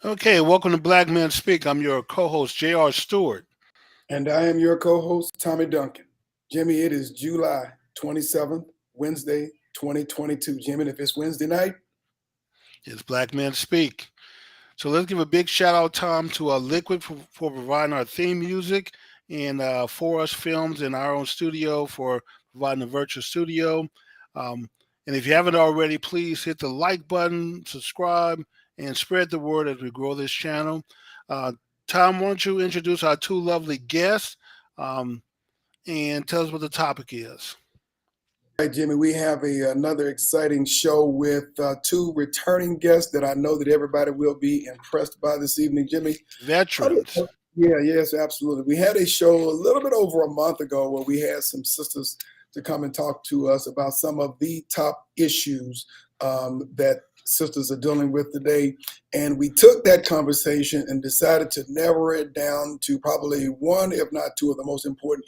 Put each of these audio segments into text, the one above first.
Okay, welcome to Black Men Speak. I'm your co-host, J.R. Stewart. And I am your co-host, Tommy Duncan. Jimmy, it is July 27th, Wednesday, 2022. Jimmy, if it's Wednesday night, It's Black Men Speak. So let's give a big shout out, Tom, to Liquid for providing our theme music and For Us Films in our own studio for providing the virtual studio. Um, and if you haven't already, please hit the like button, subscribe, and spread the word as we grow this channel. Uh, Tom, why don't you introduce our two lovely guests um, and tell us what the topic is? all right, Jimmy, we have another exciting show with two returning guests that I know that everybody will be impressed by this evening. Jimmy, Veterans. yeah, yes, absolutely. We had a show a little bit over a month ago where we had some sisters to come and talk to us about some of the top issues that sisters are dealing with today. And we took that conversation and decided to narrow it down to probably one, if not two, of the most important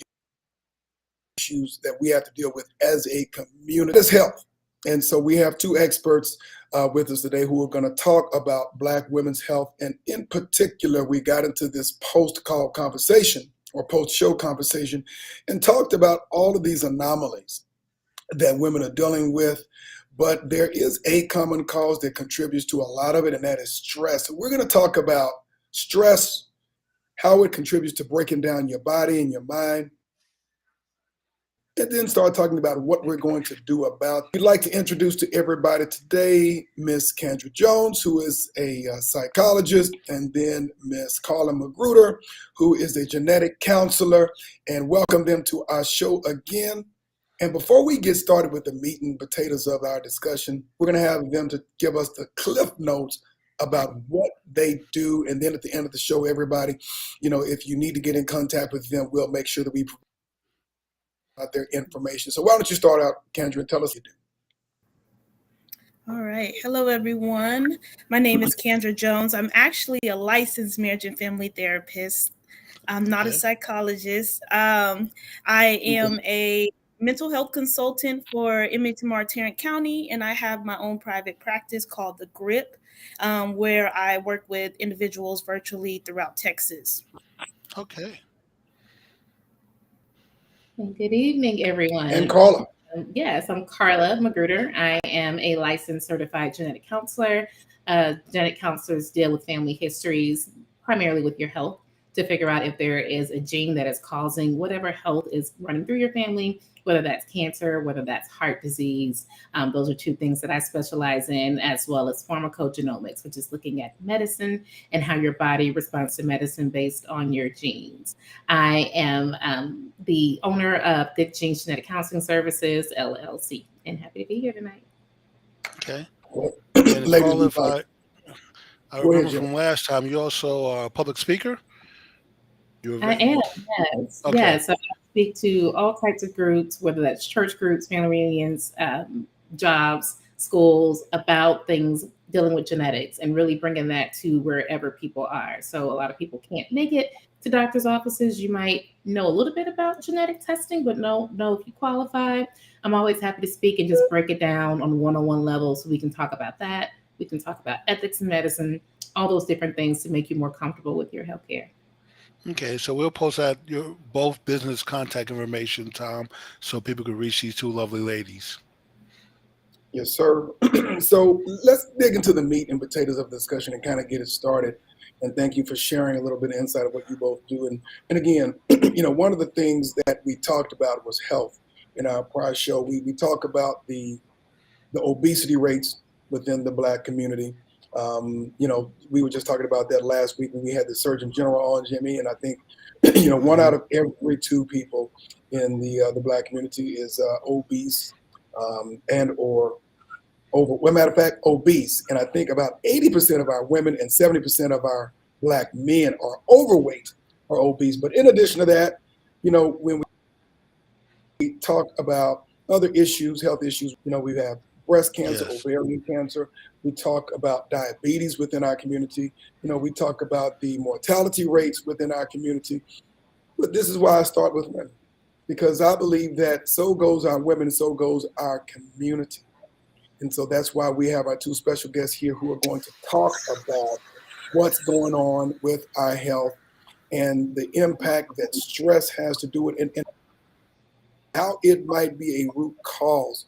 issues that we have to deal with as a community is health. And so we have two experts with us today who are going to talk about Black women's health. And in particular, we got into this post-call conversation or post-show conversation and talked about all of these anomalies that women are dealing with. But there is a common cause that contributes to a lot of it, and that is stress. So we're going to talk about stress, how it contributes to breaking down your body and your mind, and then start talking about what we're going to do about it. We'd like to introduce to everybody today Miss Kendra Jones, who is a psychologist, and then Miss Carla Magruder, who is a genetic counselor, and welcome them to our show again. And before we get started with the meat and potatoes of our discussion, we're going to have them to give us the cliff notes about what they do. And then at the end of the show, everybody, if you need to get in contact with them, we'll make sure that we out their information. So why don't you start out, Kendra, and tell us what you do. All right. Hello, everyone. My name is Kendra Jones. I'm actually a licensed marriage and family therapist. I'm not a psychologist. I am a mental health consultant for Image Tarrant County, and I have my own private practice called The Grip, where I work with individuals virtually throughout Texas. Okay. Good evening, everyone. And Carla. Yes, I'm Carla Magruder. I am a licensed certified genetic counselor. Genetic counselors deal with family histories, primarily with your health, to figure out if there is a gene that is causing whatever health is running through your family, whether that's cancer, whether that's heart disease. Those are two things that I specialize in, as well as pharmacogenomics, which is looking at medicine and how your body responds to medicine based on your genes. I am the owner of Thick Genes Genetic Counseling Services, LLC, and happy to be here tonight. Okay. And Carla, I remember from last time, you also are a public speaker? I am, yes. Okay. Yes, so I speak to all types of groups, whether that's church groups, family reunions, jobs, schools, about things dealing with genetics and really bringing that to wherever people are. So a lot of people can't make it to doctor's offices. You might know a little bit about genetic testing, but know if you qualify. I'm always happy to speak and just break it down on one-on-one level so we can talk about that. We can talk about ethics in medicine, all those different things to make you more comfortable with your healthcare. Okay, so we'll post out your both business contact information, Tom, so people can reach these two lovely ladies. Yes, sir. So let's dig into the meat and potatoes of the discussion and kind of get it started. And thank you for sharing a little bit of insight of what you both do. And again, one of the things that we talked about was health in our prior show. We talked about the obesity rates within the Black community. We were just talking about that last week when we had the Surgeon General on, Jimmy, and I think, one out of every two people in the Black community is obese and or over. Well, matter of fact, obese, and I think about 80% of our women and 70% of our Black men are overweight or obese. But in addition to that, when we talk about other issues, health issues, we have breast cancer, ovarian cancer. We talk about diabetes within our community. We talk about the mortality rates within our community. But this is why I start with women, because I believe that so goes our women, and so goes our community. And so that's why we have our two special guests here who are going to talk about what's going on with our health and the impact that stress has to do with it, and how it might be a root cause.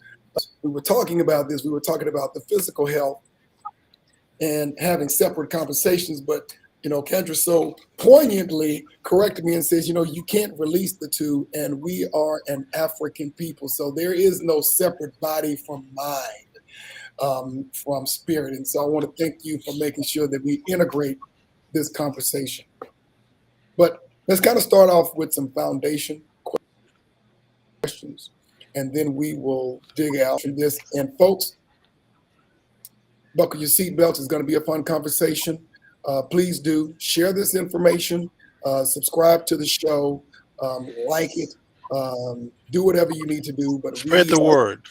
We were talking about this. We were talking about the physical health and having separate conversations, but Kendra so poignantly corrected me and says, you can't release the two, and we are an African people, so there is no separate body from mind, from spirit. And so I want to thank you for making sure that we integrate this conversation. But let's kind of start off with some foundation questions, and then we will dig out from this. And folks, buckle your seatbelts. It's going to be a fun conversation. Please do share this information, subscribe to the show, like it, do whatever you need to do. But spread the word.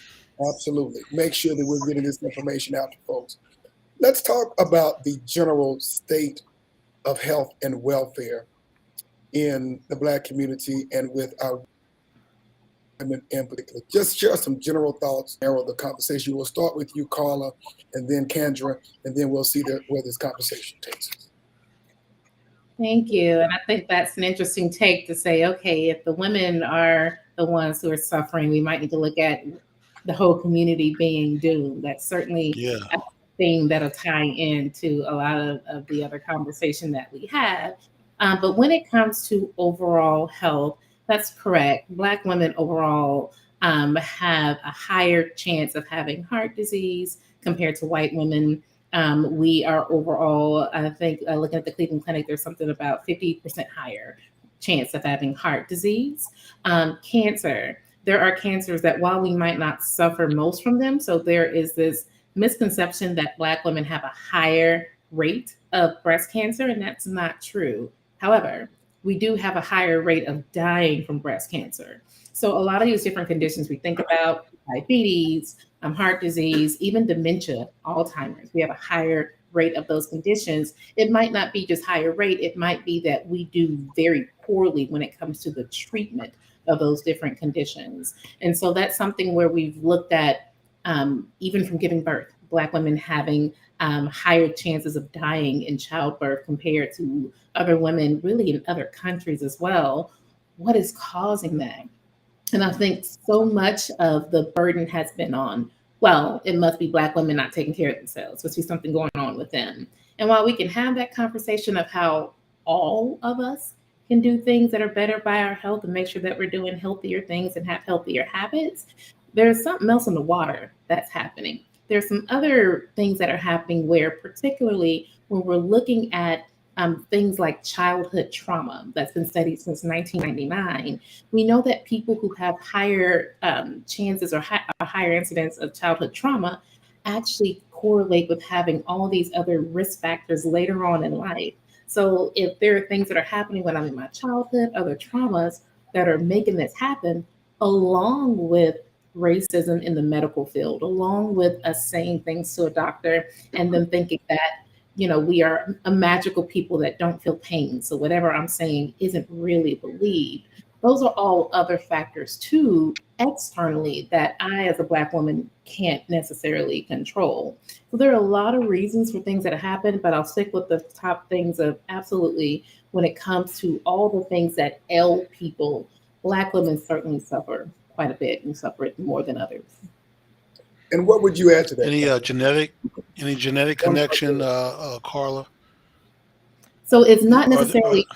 Absolutely. Make sure that we're getting this information out to folks. Let's talk about the general state of health and welfare in the Black community and with our women in particular. Just share some general thoughts, narrow the conversation. We'll start with you, Carla, and then Kendra, and then we'll see where this conversation takes us. Thank you. And I think that's an interesting take to say, okay, if the women are the ones who are suffering, we might need to look at the whole community being doomed. That's certainly a thing that'll tie into a lot of the other conversation that we had. But when it comes to overall health, that's correct. Black women overall have a higher chance of having heart disease compared to white women. We are overall, I think, looking at the Cleveland Clinic, there's something about 50% higher chance of having heart disease. Cancer, there are cancers that while we might not suffer most from them, so there is this misconception that Black women have a higher rate of breast cancer, and that's not true. However, we do have a higher rate of dying from breast cancer. So a lot of these different conditions we think about, diabetes, heart disease, even dementia, Alzheimer's, we have a higher rate of those conditions. It might not be just higher rate. It might be that we do very poorly when it comes to the treatment of those different conditions. And so that's something where we've looked at, even from giving birth, Black women having higher chances of dying in childbirth compared to other women, really in other countries as well. What is causing that? And I think so much of the burden has been on, well, it must be Black women not taking care of themselves. Must be something going on with them. And while we can have that conversation of how all of us can do things that are better by our health and make sure that we're doing healthier things and have healthier habits, there's something else in the water that's happening. There's some other things that are happening where, particularly when we're looking at things like childhood trauma that's been studied since 1999, we know that people who have higher chances or a higher incidence of childhood trauma actually correlate with having all these other risk factors later on in life. So if there are things that are happening when I'm in my childhood, other traumas that are making this happen, along with racism in the medical field, along with us saying things to a doctor and them thinking that, we are a magical people that don't feel pain. So whatever I'm saying isn't really believed. Those are all other factors too, externally, that I as a Black woman can't necessarily control. So there are a lot of reasons for things that happen, but I'll stick with the top things of absolutely when it comes to all the things that ail people, Black women certainly suffer quite a bit and suffer it more than others. And what would you add to that? Any genetic connection, Carla? So it's not necessarily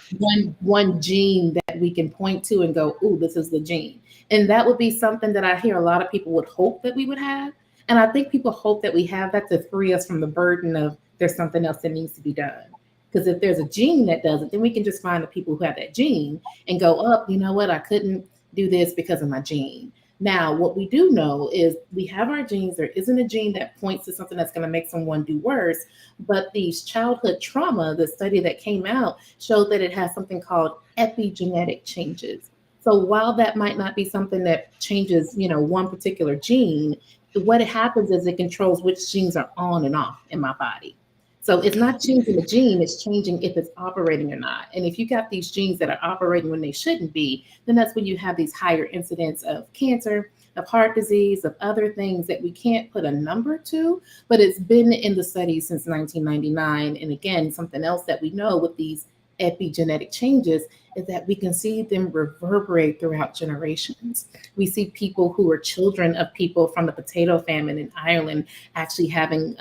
one gene that we can point to and go, "Ooh, this is the gene." And that would be something that I hear a lot of people would hope that we would have. And I think people hope that we have that to free us from the burden of there's something else that needs to be done. Because if there's a gene that does it, then we can just find the people who have that gene and go, "Oh, you know what? I couldn't do this because of my gene." Now, what we do know is we have our genes. There isn't a gene that points to something that's going to make someone do worse. But these childhood trauma, the study that came out, showed that it has something called epigenetic changes. So while that might not be something that changes, one particular gene, what happens is it controls which genes are on and off in my body. So it's not changing the gene, it's changing if it's operating or not. And if you got these genes that are operating when they shouldn't be, then that's when you have these higher incidents of cancer, of heart disease, of other things that we can't put a number to, but it's been in the studies since 1999. And again, something else that we know with these epigenetic changes is that we can see them reverberate throughout generations. We see people who are children of people from the potato famine in Ireland actually having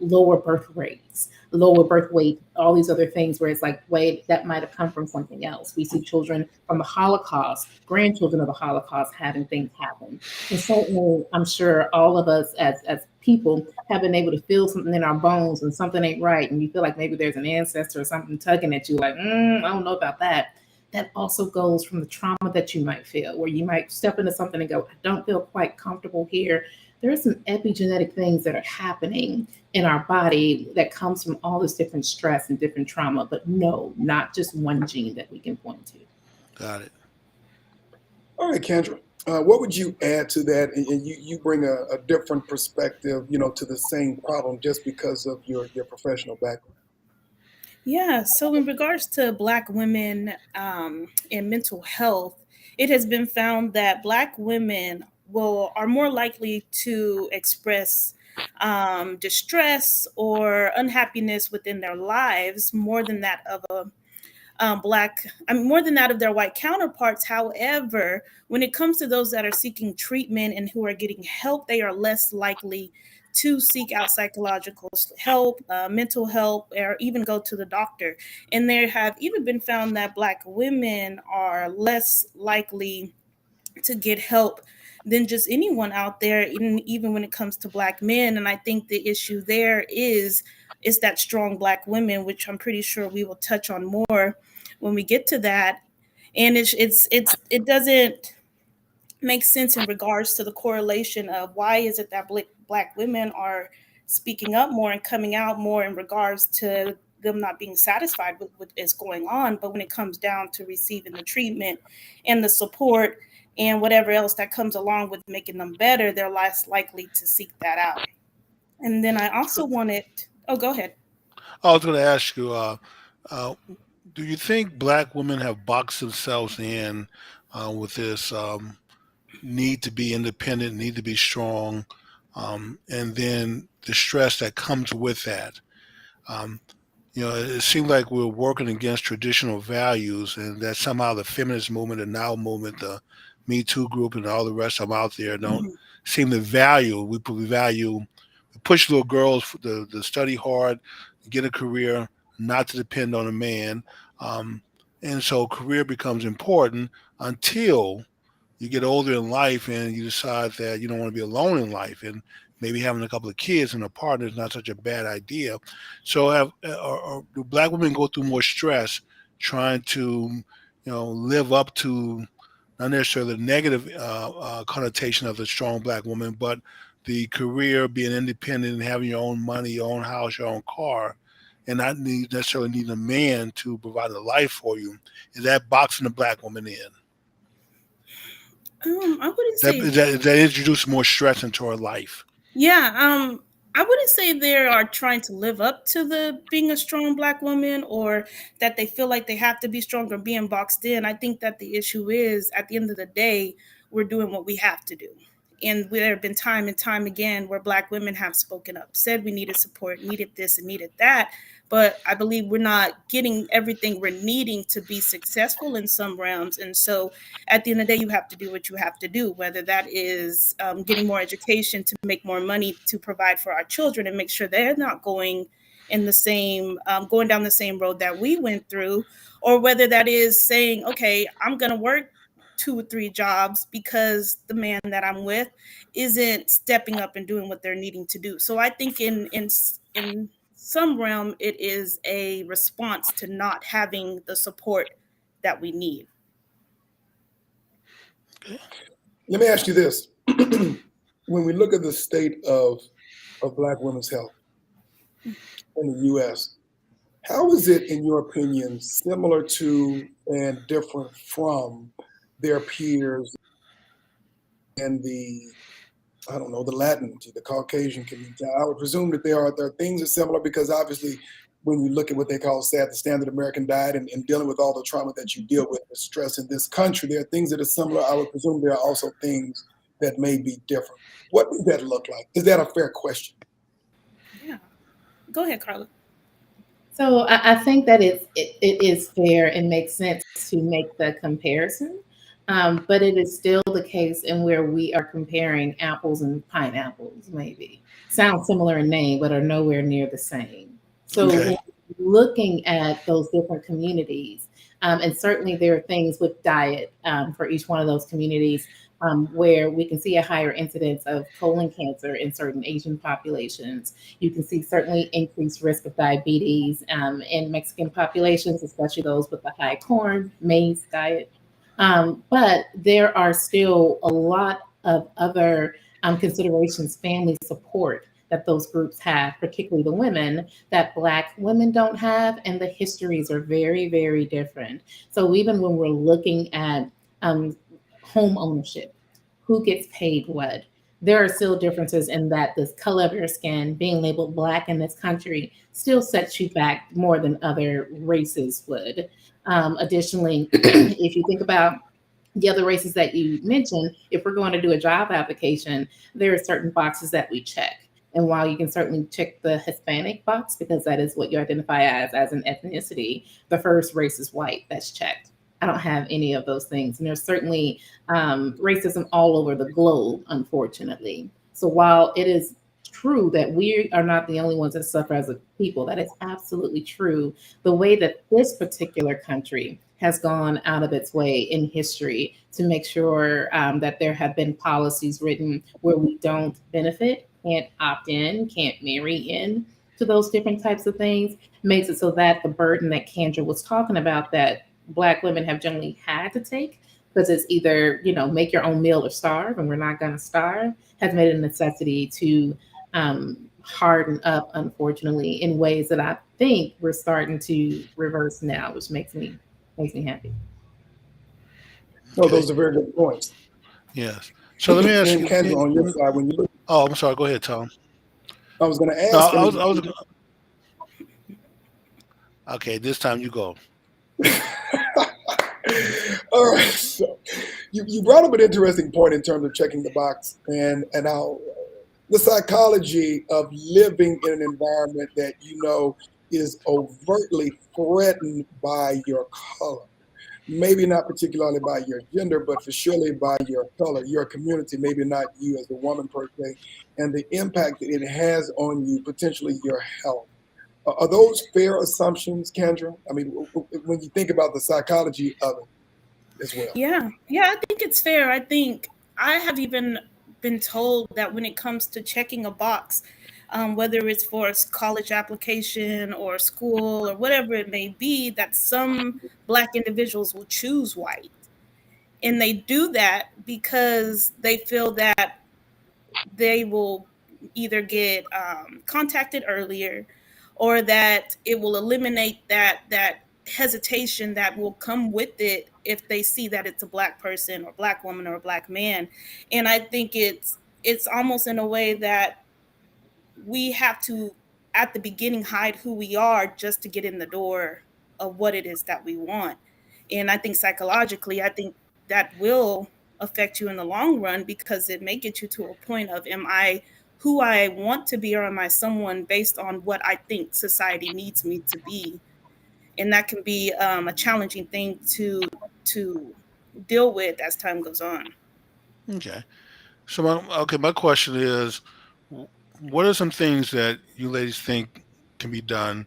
lower birth rates, lower birth weight, all these other things where it's like, wait, that might have come from something else. We see children from the Holocaust, grandchildren of the Holocaust having things happen. And certainly, I'm sure all of us as people have been able to feel something in our bones and something ain't right. And you feel like maybe there's an ancestor or something tugging at you like, I don't know about that. That also goes from the trauma that you might feel, where you might step into something and go, I don't feel quite comfortable here. There are some epigenetic things that are happening in our body that comes from all this different stress and different trauma, but no, not just one gene that we can point to. Got it. All right, Kendra, what would you add to that? And you bring a different perspective, to the same problem just because of your professional background. Yeah, so in regards to Black women and mental health, it has been found that Black women are more likely to express distress or unhappiness within their lives more than that of more than that of their white counterparts. However, when it comes to those that are seeking treatment and who are getting help, they are less likely to seek out psychological help, mental help, or even go to the doctor. And there have even been found that Black women are less likely to get help than just anyone out there, even when it comes to Black men. And I think the issue there is that strong Black women, which I'm pretty sure we will touch on more when we get to that. And it doesn't make sense in regards to the correlation of why is it that Black women are speaking up more and coming out more in regards to them not being satisfied with what is going on. But when it comes down to receiving the treatment and the support and whatever else that comes along with making them better, they're less likely to seek that out. And then I also go ahead. I was going to ask you, uh, do you think Black women have boxed themselves in with this need to be independent, need to be strong, and then the stress that comes with that? Um, it seems like we're working against traditional values, and that somehow the feminist movement, the Now movement, the Me Too group, and all the rest of them out there don't seem to value. We push little girls to study hard, get a career, not to depend on a man, um, and so career becomes important until you get older in life and you decide that you don't want to be alone in life, and maybe having a couple of kids and a partner is not such a bad idea. So do Black women go through more stress trying to live up to not necessarily the negative connotation of the strong Black woman, but the career, being independent and having your own money, your own house, your own car, and not necessarily need a man to provide a life for you? Is that boxing the Black woman in? I wouldn't say That introduces more stress into her life. Yeah, I wouldn't say they are trying to live up to the being a strong Black woman, or that they feel like they have to be strong or being boxed in. I think that the issue is, at the end of the day, we're doing what we have to do. And there have been time and time again where Black women have spoken up, said we needed support, needed this and needed that. But I believe we're not getting everything we're needing to be successful in some realms. And so at the end of the day, you have to do what you have to do, whether that is getting more education to make more money to provide for our children and make sure they're not going in the same, going down the same road that we went through, or whether that is saying, okay, I'm going to work 2 or 3 jobs because the man that I'm with isn't stepping up and doing what they're needing to do. So I think in some realm, it is a response to not having the support that we need. Let me ask you this. When we look at the state of Black women's health in the U.S., how is it, in your opinion, similar to and different from their peers in the Latin, the Caucasian community? I would presume that there are things that are similar, because obviously when you look at what they call the standard American diet and dealing with all the trauma that you deal with, the stress in this country, there are things that are similar. I would presume there are also things that may be different. What does that look like? Is that a fair question? Yeah. Go ahead, Carla. So I think that it is fair and makes sense to make the comparison, but it is still the case in where we are comparing apples and pineapples, maybe. Sound similar in name, but are nowhere near the same. So Okay. when looking at those different communities, and certainly there are things with diet for each one of those communities where we can see a higher incidence of colon cancer in certain Asian populations. You can see certainly increased risk of diabetes in Mexican populations, especially those with the high corn, maize diet. But there are still a lot of other considerations, family support that those groups have, particularly the women, that Black women don't have, and the histories are very, very different. So even when we're looking at um, home ownership, who gets paid what, there are still differences in that the color of your skin, being labeled Black in this country, still sets you back more than other races would. Additionally, if you think about the other races that you mentioned, if we're going to do a job application, there are certain boxes that we check. And while you can certainly check the Hispanic box, because that is what you identify as an ethnicity, the first race is white, that's checked. I don't have any of those things. And there's certainly racism all over the globe, unfortunately. So while it is true that we are not the only ones that suffer as a people, that is absolutely true. The way that this particular country has gone out of its way in history to make sure that there have been policies written where we don't benefit, can't opt in, can't marry in to those different types of things, makes it so that the burden that Kendra was talking about that Black women have generally had to take, because it's either, make your own meal or starve, and we're not going to starve, has made it a necessity to harden up, unfortunately, in ways that I think we're starting to reverse now, which makes me happy. No, Okay. those are very good points. Yes. So let me ask And you. Kendra, on your side, when you look, Oh, I'm sorry. Go ahead, Tom. I was going to No, ask, I was. I was. Okay. This time you go. all right. So you brought up an interesting point in terms of checking the box and how the psychology of living in an environment that is overtly threatened by your color. Maybe not particularly by your gender, but for surely by your color, your community, maybe not you as a woman per se, and the impact that it has on you, potentially your health. Are those fair assumptions, Kendra? I mean, when you think about the psychology of it as well. Yeah. Yeah, I think it's fair. I think I have even been told that when it comes to checking a box, whether it's for a college application or school or whatever it may be, that some Black individuals will choose white. And they do that because they feel that they will either get contacted earlier, or that it will eliminate that hesitation that will come with it if they see that it's a Black person or Black woman or a Black man. And I think it's almost in a way that we have to at the beginning hide who we are just to get in the door of what it is that we want. And I think psychologically, I think that will affect you in the long run, because it may get you to a point of, am I who I want to be, or am I someone based on what I think society needs me to be? And that can be a challenging thing to deal with as time goes on. Okay. So my question is, what are some things that you ladies think can be done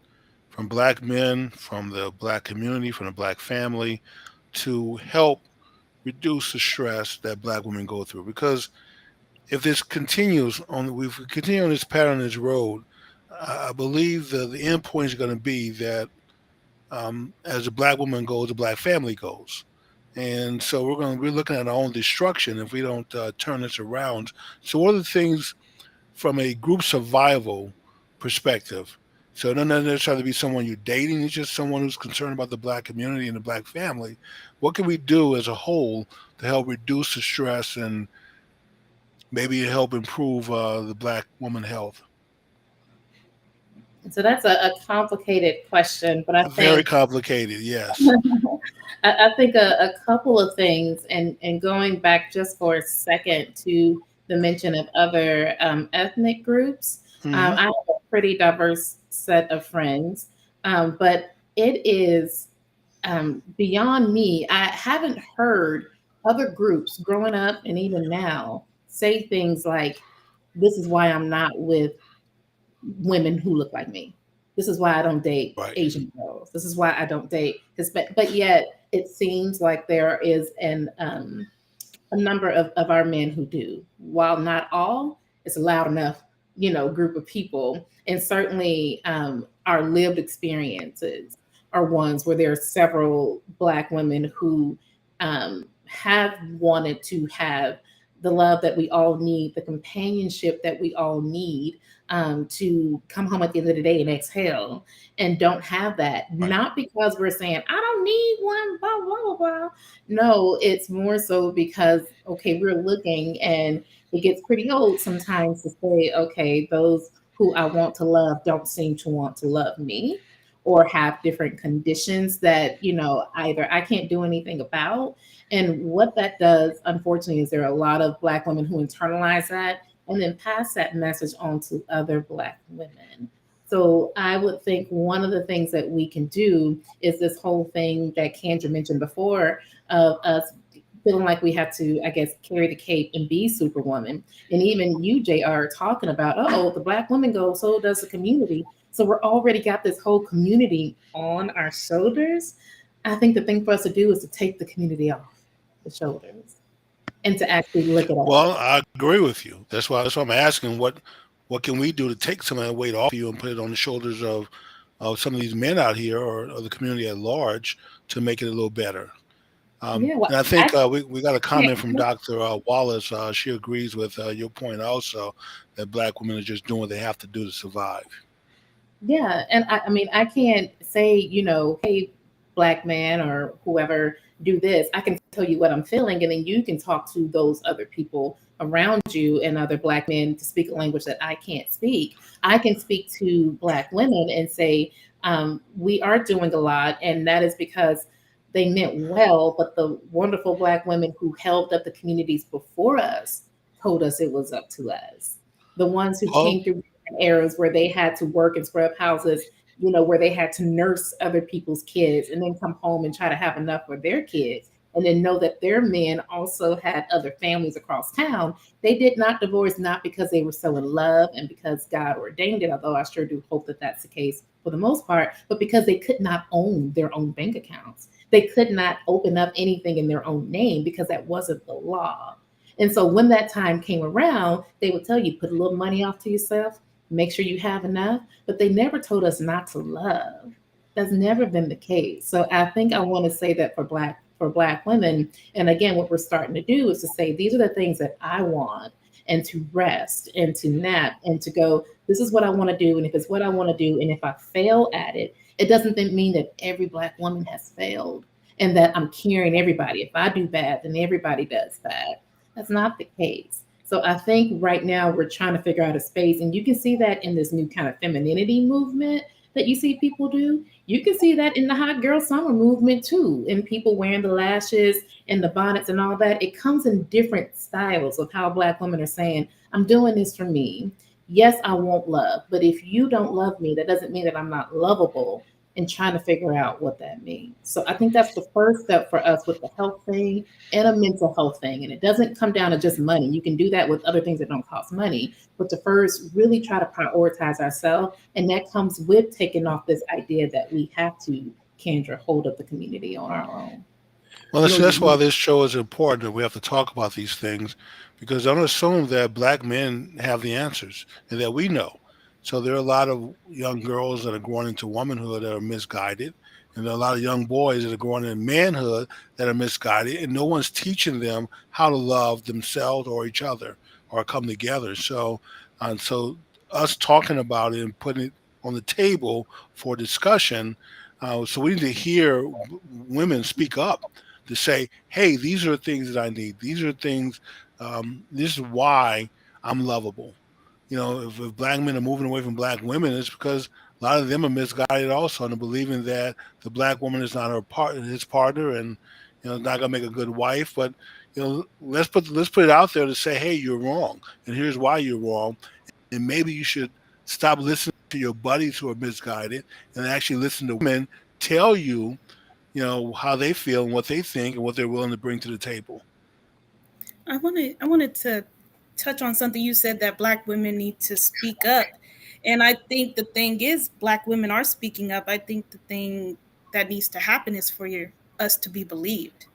from Black men, from the Black community, from the Black family, to help reduce the stress that Black women go through? Because if this continues on, if we continue on this pattern, this road, I believe the end point is going to be that as a Black woman goes, the Black family goes. And so we're looking at our own destruction if we don't turn this around. So what are the things from a group survival perspective? So it doesn't necessarily be someone you're dating, it's just someone who's concerned about the Black community and the Black family. What can we do as a whole to help reduce the stress and maybe help improve the Black woman health? So that's a complicated question, but I Very think complicated, yes. I think a couple of things, and going back just for a second to the mention of other ethnic groups, Hmm. I have a pretty diverse set of friends, but it is beyond me. I haven't heard other groups growing up and even now say things like, "This is why I'm not with women who look like me. This is why I don't date Right. Asian girls. This is why I don't date Hispanic." But yet, it seems like there is a number of our men who do. While not all, it's a loud enough, group of people, and certainly our lived experiences are ones where there are several Black women who have wanted to have the love that we all need, the companionship that we all need, to come home at the end of the day and exhale, and don't have that. Right. Not because we're saying, I don't need one, blah, blah, blah, blah. No, it's more so because, okay, we're looking, and it gets pretty old sometimes to say, okay, those who I want to love don't seem to want to love me, or have different conditions that, either I can't do anything about. And what that does, unfortunately, is there are a lot of Black women who internalize that and then pass that message on to other Black women. So I would think one of the things that we can do is this whole thing that Kendra mentioned before, of us feeling like we have to, I guess, carry the cape and be superwoman. And even you, JR, talking about, oh, the Black woman goes, so does the community. So we're already got this whole community on our shoulders. I think the thing for us to do is to take the community off the shoulders and to actually look at us. Well, I agree with you. That's why I'm asking what can we do to take some of that weight off you and put it on the shoulders of some of these men out here, or the community at large, to make it a little better. Yeah, well, And I think actually, we got a comment from Dr. Wallace. She agrees with your point also, that Black women are just doing what they have to do to survive. yeah, and I mean, I can't say, hey, Black man or whoever, do this. I can tell you what I'm feeling, and then you can talk to those other people around you and other Black men to speak a language that I can't speak. I can speak to Black women and say, we are doing a lot, and that is because they meant well, but the wonderful Black women who held up the communities before us told us it was up to us. The ones who Well, came through eras where they had to work and scrub houses, where they had to nurse other people's kids and then come home and try to have enough for their kids. And then know that their men also had other families across town. They did not divorce, not because they were so in love and because God ordained it, although I sure do hope that that's the case for the most part, but because they could not own their own bank accounts. They could not open up anything in their own name because that wasn't the law. And so when that time came around, they would tell you, put a little money off to yourself, make sure you have enough, but they never told us not to love. That's never been the case. So I think I want to say that for black women, and again, what we're starting to do is to say these are the things that I want, and to rest and to nap and to go, this is what I want to do, and if it's what I want to do, and if I fail at it, it doesn't then mean that every Black woman has failed and that I'm carrying everybody. If I do bad, then everybody does bad. That's not the case. So I think right now we're trying to figure out a space, and you can see that in this new kind of femininity movement that you see people do. You can see that in the hot girl summer movement too, and people wearing the lashes and the bonnets and all that. It comes in different styles of how Black women are saying, I'm doing this for me. Yes, I want love, but if you don't love me, that doesn't mean that I'm not lovable, and trying to figure out what that means. So I think that's the first step for us with the health thing and a mental health thing. And it doesn't come down to just money. You can do that with other things that don't cost money, but to first really try to prioritize ourselves. And that comes with taking off this idea that we have to, Kendra, hold up the community on our own. well, You know, that's why you, this show is important. That we have to talk about these things, because don't assume that Black men have the answers and that we know. So there are a lot of young girls that are growing into womanhood that are misguided, and there are a lot of young boys that are growing in manhood that are misguided, and no one's teaching them how to love themselves or each other or come together. So us talking about it and putting it on the table for discussion. So we need to hear women speak up to say, "Hey, these are the things that I need. These are things. This is why I'm lovable." If Black men are moving away from Black women, it's because a lot of them are misguided also into believing that the black woman is not his partner, and not gonna make a good wife. But let's put it out there to say, hey, you're wrong, and here's why you're wrong, and maybe you should stop listening to your buddies who are misguided and actually listen to women tell you, how they feel and what they think and what they're willing to bring to the table. I wanted to touch on something you said, that Black women need to speak up. And I think the thing is, Black women are speaking up. I think the thing that needs to happen is for us to be believed.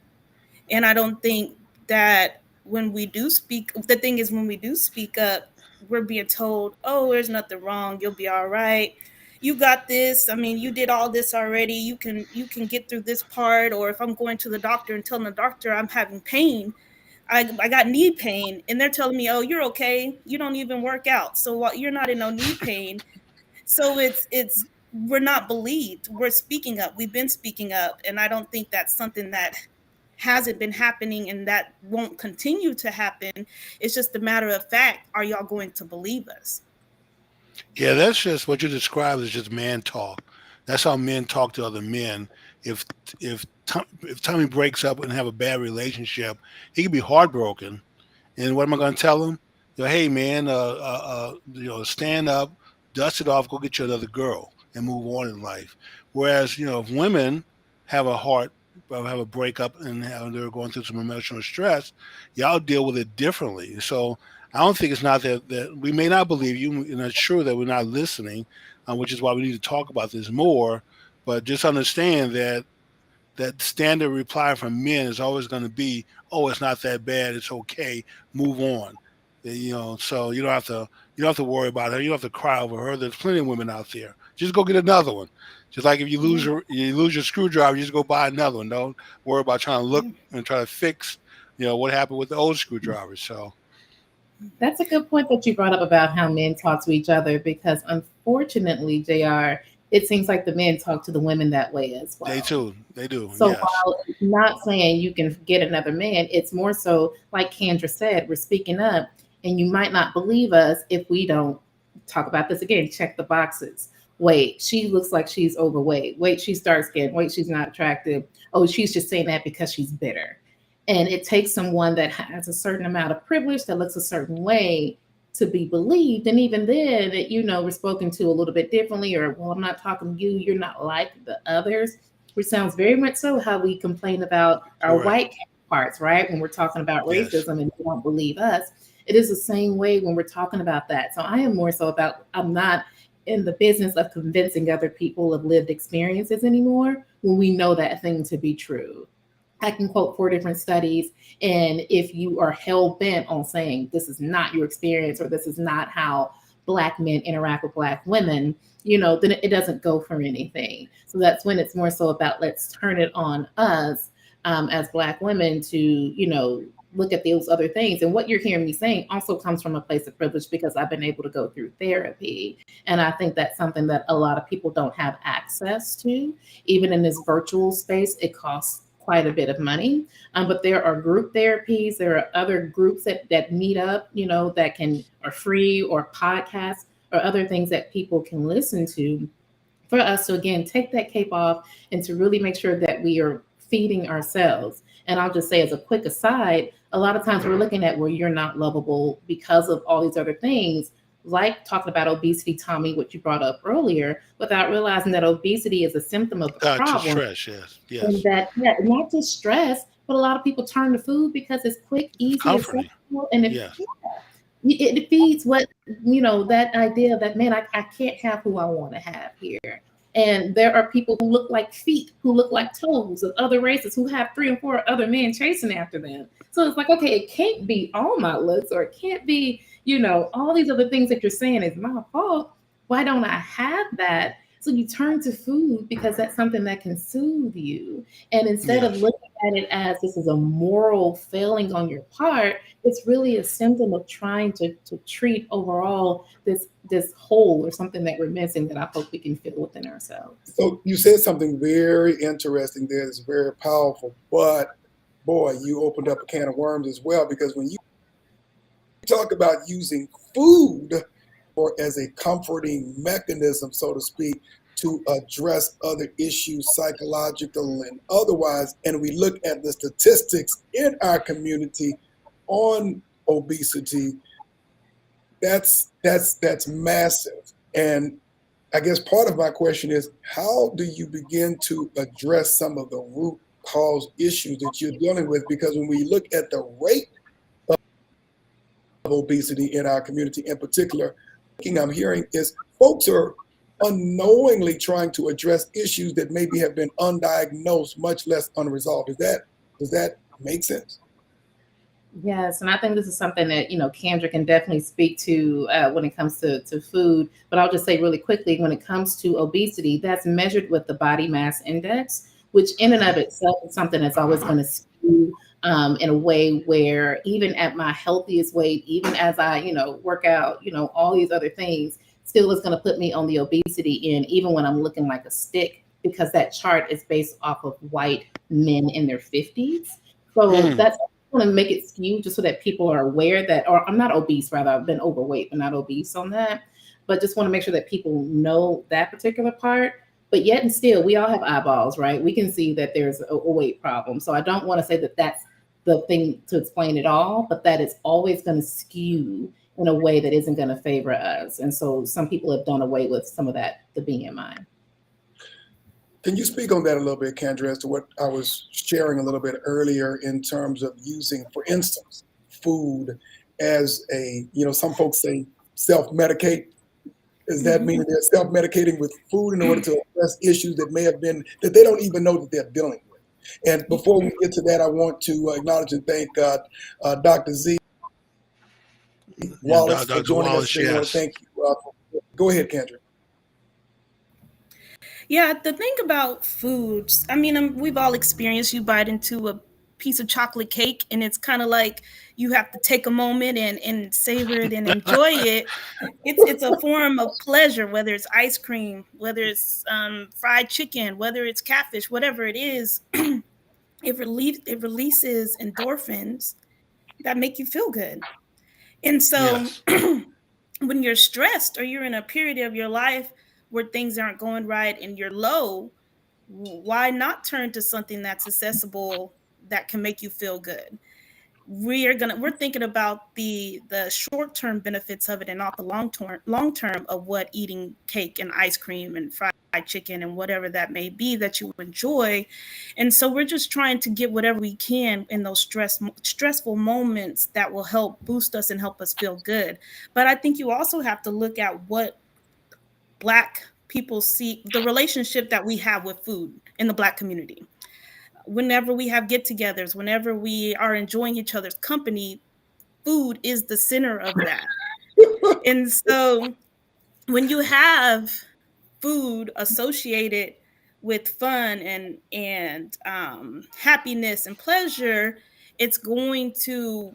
And I don't think that when we do speak, the thing is, when we do speak up, we're being told, oh, there's nothing wrong, you'll be all right, you got this, I mean, you did all this already, you can get through this part. Or if I'm going to the doctor and telling the doctor I'm having pain, I got knee pain, and they're telling me, oh, you're okay, you don't even work out, so what, you're not in no knee pain. So it's we're not believed. We're speaking up, we've been speaking up, and I don't think that's something that hasn't been happening and that won't continue to happen. It's just a matter of fact, are y'all going to believe us? Yeah, that's just what you described as just man talk. That's how men talk to other men. If if Tommy breaks up and have a bad relationship, he can be heartbroken. And what am I going to tell him? Hey man, stand up, dust it off, go get you another girl, and move on in life. Whereas if women have a heart, have a breakup, and they're going through some emotional stress, y'all deal with it differently. So I don't think it's not that we may not believe you, and it's sure that we're not listening, which is why we need to talk about this more. But just understand that standard reply from men is always going to be, "Oh, it's not that bad. It's okay. Move on." So you don't have to worry about her. You don't have to cry over her. There's plenty of women out there. Just go get another one. Just like if you lose your screwdriver, you just go buy another one. Don't worry about trying to look and try to fix, what happened with the old screwdriver. So That's a good point that you brought up about how men talk to each other, because unfortunately, JR, it seems like the men talk to the women that way as well. they do. So Yes, while it's not saying you can get another man, it's more so like Kendra said, we're speaking up, and you might not believe us if we don't talk about this again. Check the boxes. Wait, she looks like she's overweight. Wait, she's dark skinned. Wait, she's not attractive. Oh, she's just saying that because she's bitter. And it takes someone that has a certain amount of privilege, that looks a certain way, to be believed. And even then, we're spoken to a little bit differently, or, well, I'm not talking to you, you're not like the others, which sounds very much so how we complain about our correct. white counterparts, right? When we're talking about Yes, racism and they don't believe us. It is the same way when we're talking about that. So I am more so about, I'm not in the business of convincing other people of lived experiences anymore when we know that thing to be true. I can quote 4 different studies, and if you are hell bent on saying this is not your experience, or this is not how Black men interact with Black women, then it doesn't go for anything. So that's when it's more so about, let's turn it on us as Black women to, look at those other things. And what you're hearing me saying also comes from a place of privilege, because I've been able to go through therapy. And I think that's something that a lot of people don't have access to. Even in this virtual space, it costs quite a bit of money. But there are group therapies. There are other groups that meet up, that are free, or podcasts, or other things that people can listen to, for us to, again, take that cape off and to really make sure that we are feeding ourselves. And I'll just say, as a quick aside, a lot of times we're looking at where you're not lovable because of all these other things, like talking about obesity, Tommy, what you brought up earlier, without realizing that obesity is a symptom of the to problem. stress. Yes, And yes, that, not just stress, but a lot of people turn to food because it's quick, easy, comforting. accessible, and Yes, it feeds what, that idea that, man, I can't have who I want to have here. And there are people who look like feet, who look like toes of other races, who have 3 and 4 other men chasing after them. So it's like, okay, it can't be all my looks, or it can't be, all these other things that you're saying is my fault. Why don't I have that? So you turn to food because that's something that can soothe you. And instead of yes, looking at it as this is a moral failing on your part, it's really a symptom of trying to treat overall this whole, or something that we're missing, that I hope we can feel within ourselves. So you said something very interesting there that's very powerful, but boy, you opened up a can of worms as well, because when you talk about using food or as a comforting mechanism, so to speak, to address other issues, psychological and otherwise. And we look at the statistics in our community on obesity, that's massive. And I guess part of my question is, how do you begin to address some of the root cause issues that you're dealing with? Because when we look at the rate of obesity in our community in particular, I'm hearing is folks are unknowingly trying to address issues that maybe have been undiagnosed, much less unresolved. Does that make sense? Yes, and I think this is something that Kendra can definitely speak to when it comes to food. But I'll just say really quickly, when it comes to obesity, that's measured with the body mass index, which in and of itself is something that's always going to skew in a way where even at my healthiest weight, even as I work out, all these other things, still is going to put me on the obesity end, even when I'm looking like a stick, because that chart is based off of white men in their 50s. So that's want to make it skew just so that people are aware that, or I'm not obese, rather I've been overweight, but not obese on that. But just want to make sure that people know that particular part. But yet and still, we all have eyeballs, right? We can see that there's a weight problem. So I don't want to say that that's the thing to explain it all, but that it's always going to skew in a way that isn't going to favor us. And so some people have done away with some of that, the BMI. Can you speak on that a little bit, Kendra, as to what I was sharing a little bit earlier in terms of using, for instance, food as some folks say self-medicate. Does that mean they're self-medicating with food in order to address issues that may have been, that they don't even know that they're dealing with? And before we get to that, I want to acknowledge and thank Dr. Z. Wallace for joining us today. I want to thank you. Go ahead, Kendra. Yeah, the thing about foods, I mean, we've all experienced, you bite into a piece of chocolate cake and it's kind of like you have to take a moment and savor it and enjoy it. It's a form of pleasure, whether it's ice cream, whether it's fried chicken, whether it's catfish, whatever it is. It releases endorphins that make you feel good. And so when you're stressed or you're in a period of your life where things aren't going right and you're low, why not turn to something that's accessible that can make you feel good? We're thinking about the short-term benefits of it and not the long-term of what eating cake and ice cream and fried chicken and whatever that may be that you enjoy. And so we're just trying to get whatever we can in those stressful moments that will help boost us and help us feel good. But I think you also have to look at what Black people see, the relationship that we have with food in the Black community. Whenever we have get-togethers, whenever we are enjoying each other's company, food is the center of that. And so when you have food associated with fun and happiness and pleasure, you're going to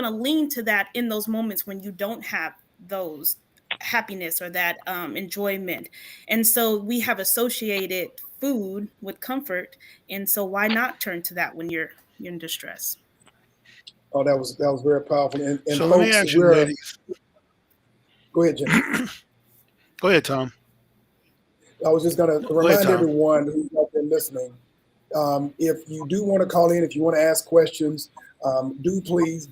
lean to that in those moments when you don't have those happiness or that enjoyment. And so we have associated food with comfort, and so why not turn to that when you're in distress? Oh, that was very powerful. And so folks, let me ask you, ladies. Go ahead, Jim. Go ahead, Tom. I was just going to remind everyone who's out there listening, if you do want to call in, if you want to ask questions, do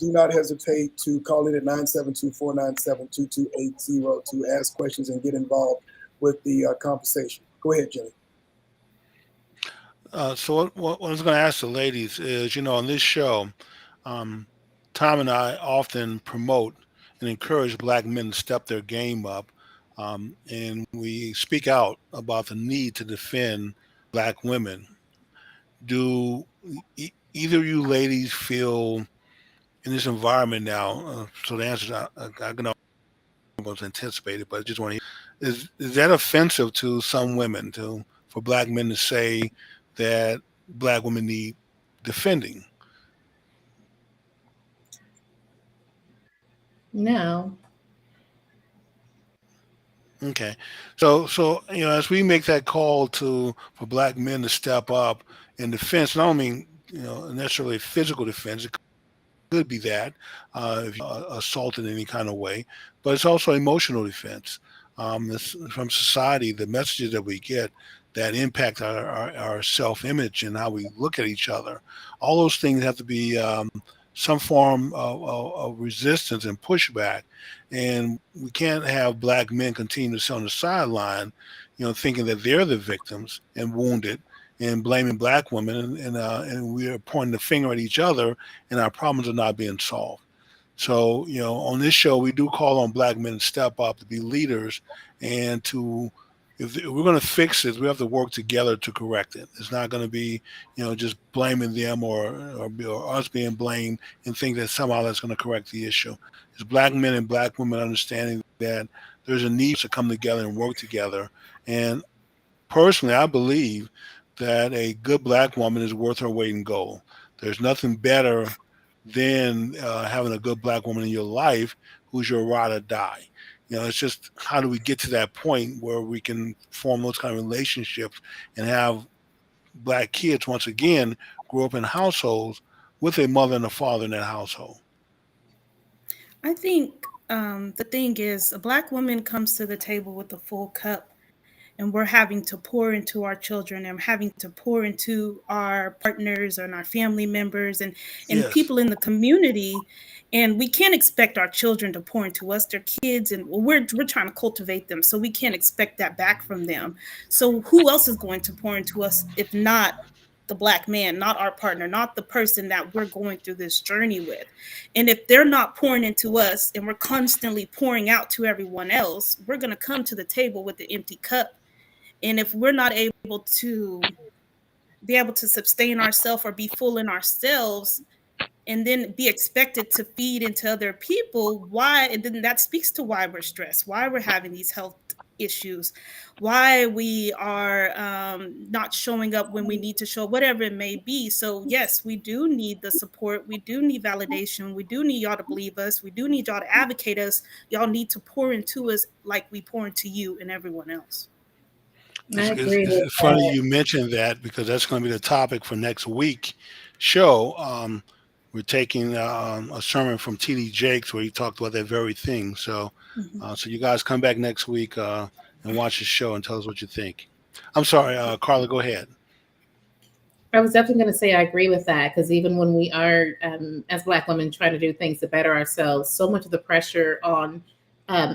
not hesitate to call in at 972-497-2280 to ask questions and get involved with the conversation. Go ahead, Jimmy. So what I was going to ask the ladies is, on this show, Tom and I often promote and encourage Black men to step their game up. And we speak out about the need to defend Black women. Do either of you ladies feel in this environment now? So the answer is I know was anticipated, but I just want to hear, is that offensive to some women for Black men to say that Black women need defending? No. Okay. So as we make that call for Black men to step up in defense, and I don't mean necessarily physical defense. It could be that if you assaulted in any kind of way, but it's also emotional defense. From society, the messages that we get that impact our self-image and how we look at each other, all those things have to be some form of resistance and pushback. And we can't have black men continue to sit on the sideline, thinking that they're the victims and wounded and blaming black women, and we are pointing the finger at each other, and our problems are not being solved. So, on this show, we do call on black men to step up, to be leaders, and if we're going to fix it, we have to work together to correct it. It's not going to be, just blaming them or us being blamed and think that somehow that's going to correct the issue. It's black men and black women understanding that there's a need to come together and work together. And personally, I believe that a good black woman is worth her weight in gold. There's nothing better than having a good black woman in your life who's your ride or die. It's just how do we get to that point where we can form those kind of relationships and have black kids once again grow up in households with a mother and a father in that household. I think the thing is, a black woman comes to the table with a full cup, and we're having to pour into our children and having to pour into our partners and our family members and Yes, people in the community. And we can't expect our children to pour into us. They're kids, and we're trying to cultivate them, so we can't expect that back from them. So who else is going to pour into us if not the black man, not our partner, not the person that we're going through this journey with? And if they're not pouring into us and we're constantly pouring out to everyone else, we're going to come to the table with an empty cup. And if we're not able to sustain ourselves or be full in ourselves, and then be expected to feed into other people, why? And then that speaks to why we're stressed, why we're having these health issues, why we are not showing up when we need to show, whatever it may be. So yes, we do need the support. We do need validation. We do need y'all to believe us. We do need y'all to advocate us. Y'all need to pour into us like we pour into you and everyone else. I it's, agree it's, with it's funny that. you mentioned that because that's going to be the topic for next week show. We're taking a sermon from T.D. Jakes where he talked about that very thing. So, Mhm. so you guys come back next week and watch the show and tell us what you think. I'm sorry, Carla, go ahead. I was definitely going to say I agree with that, because even when we are, as Black women, trying to do things to better ourselves, so much of the pressure on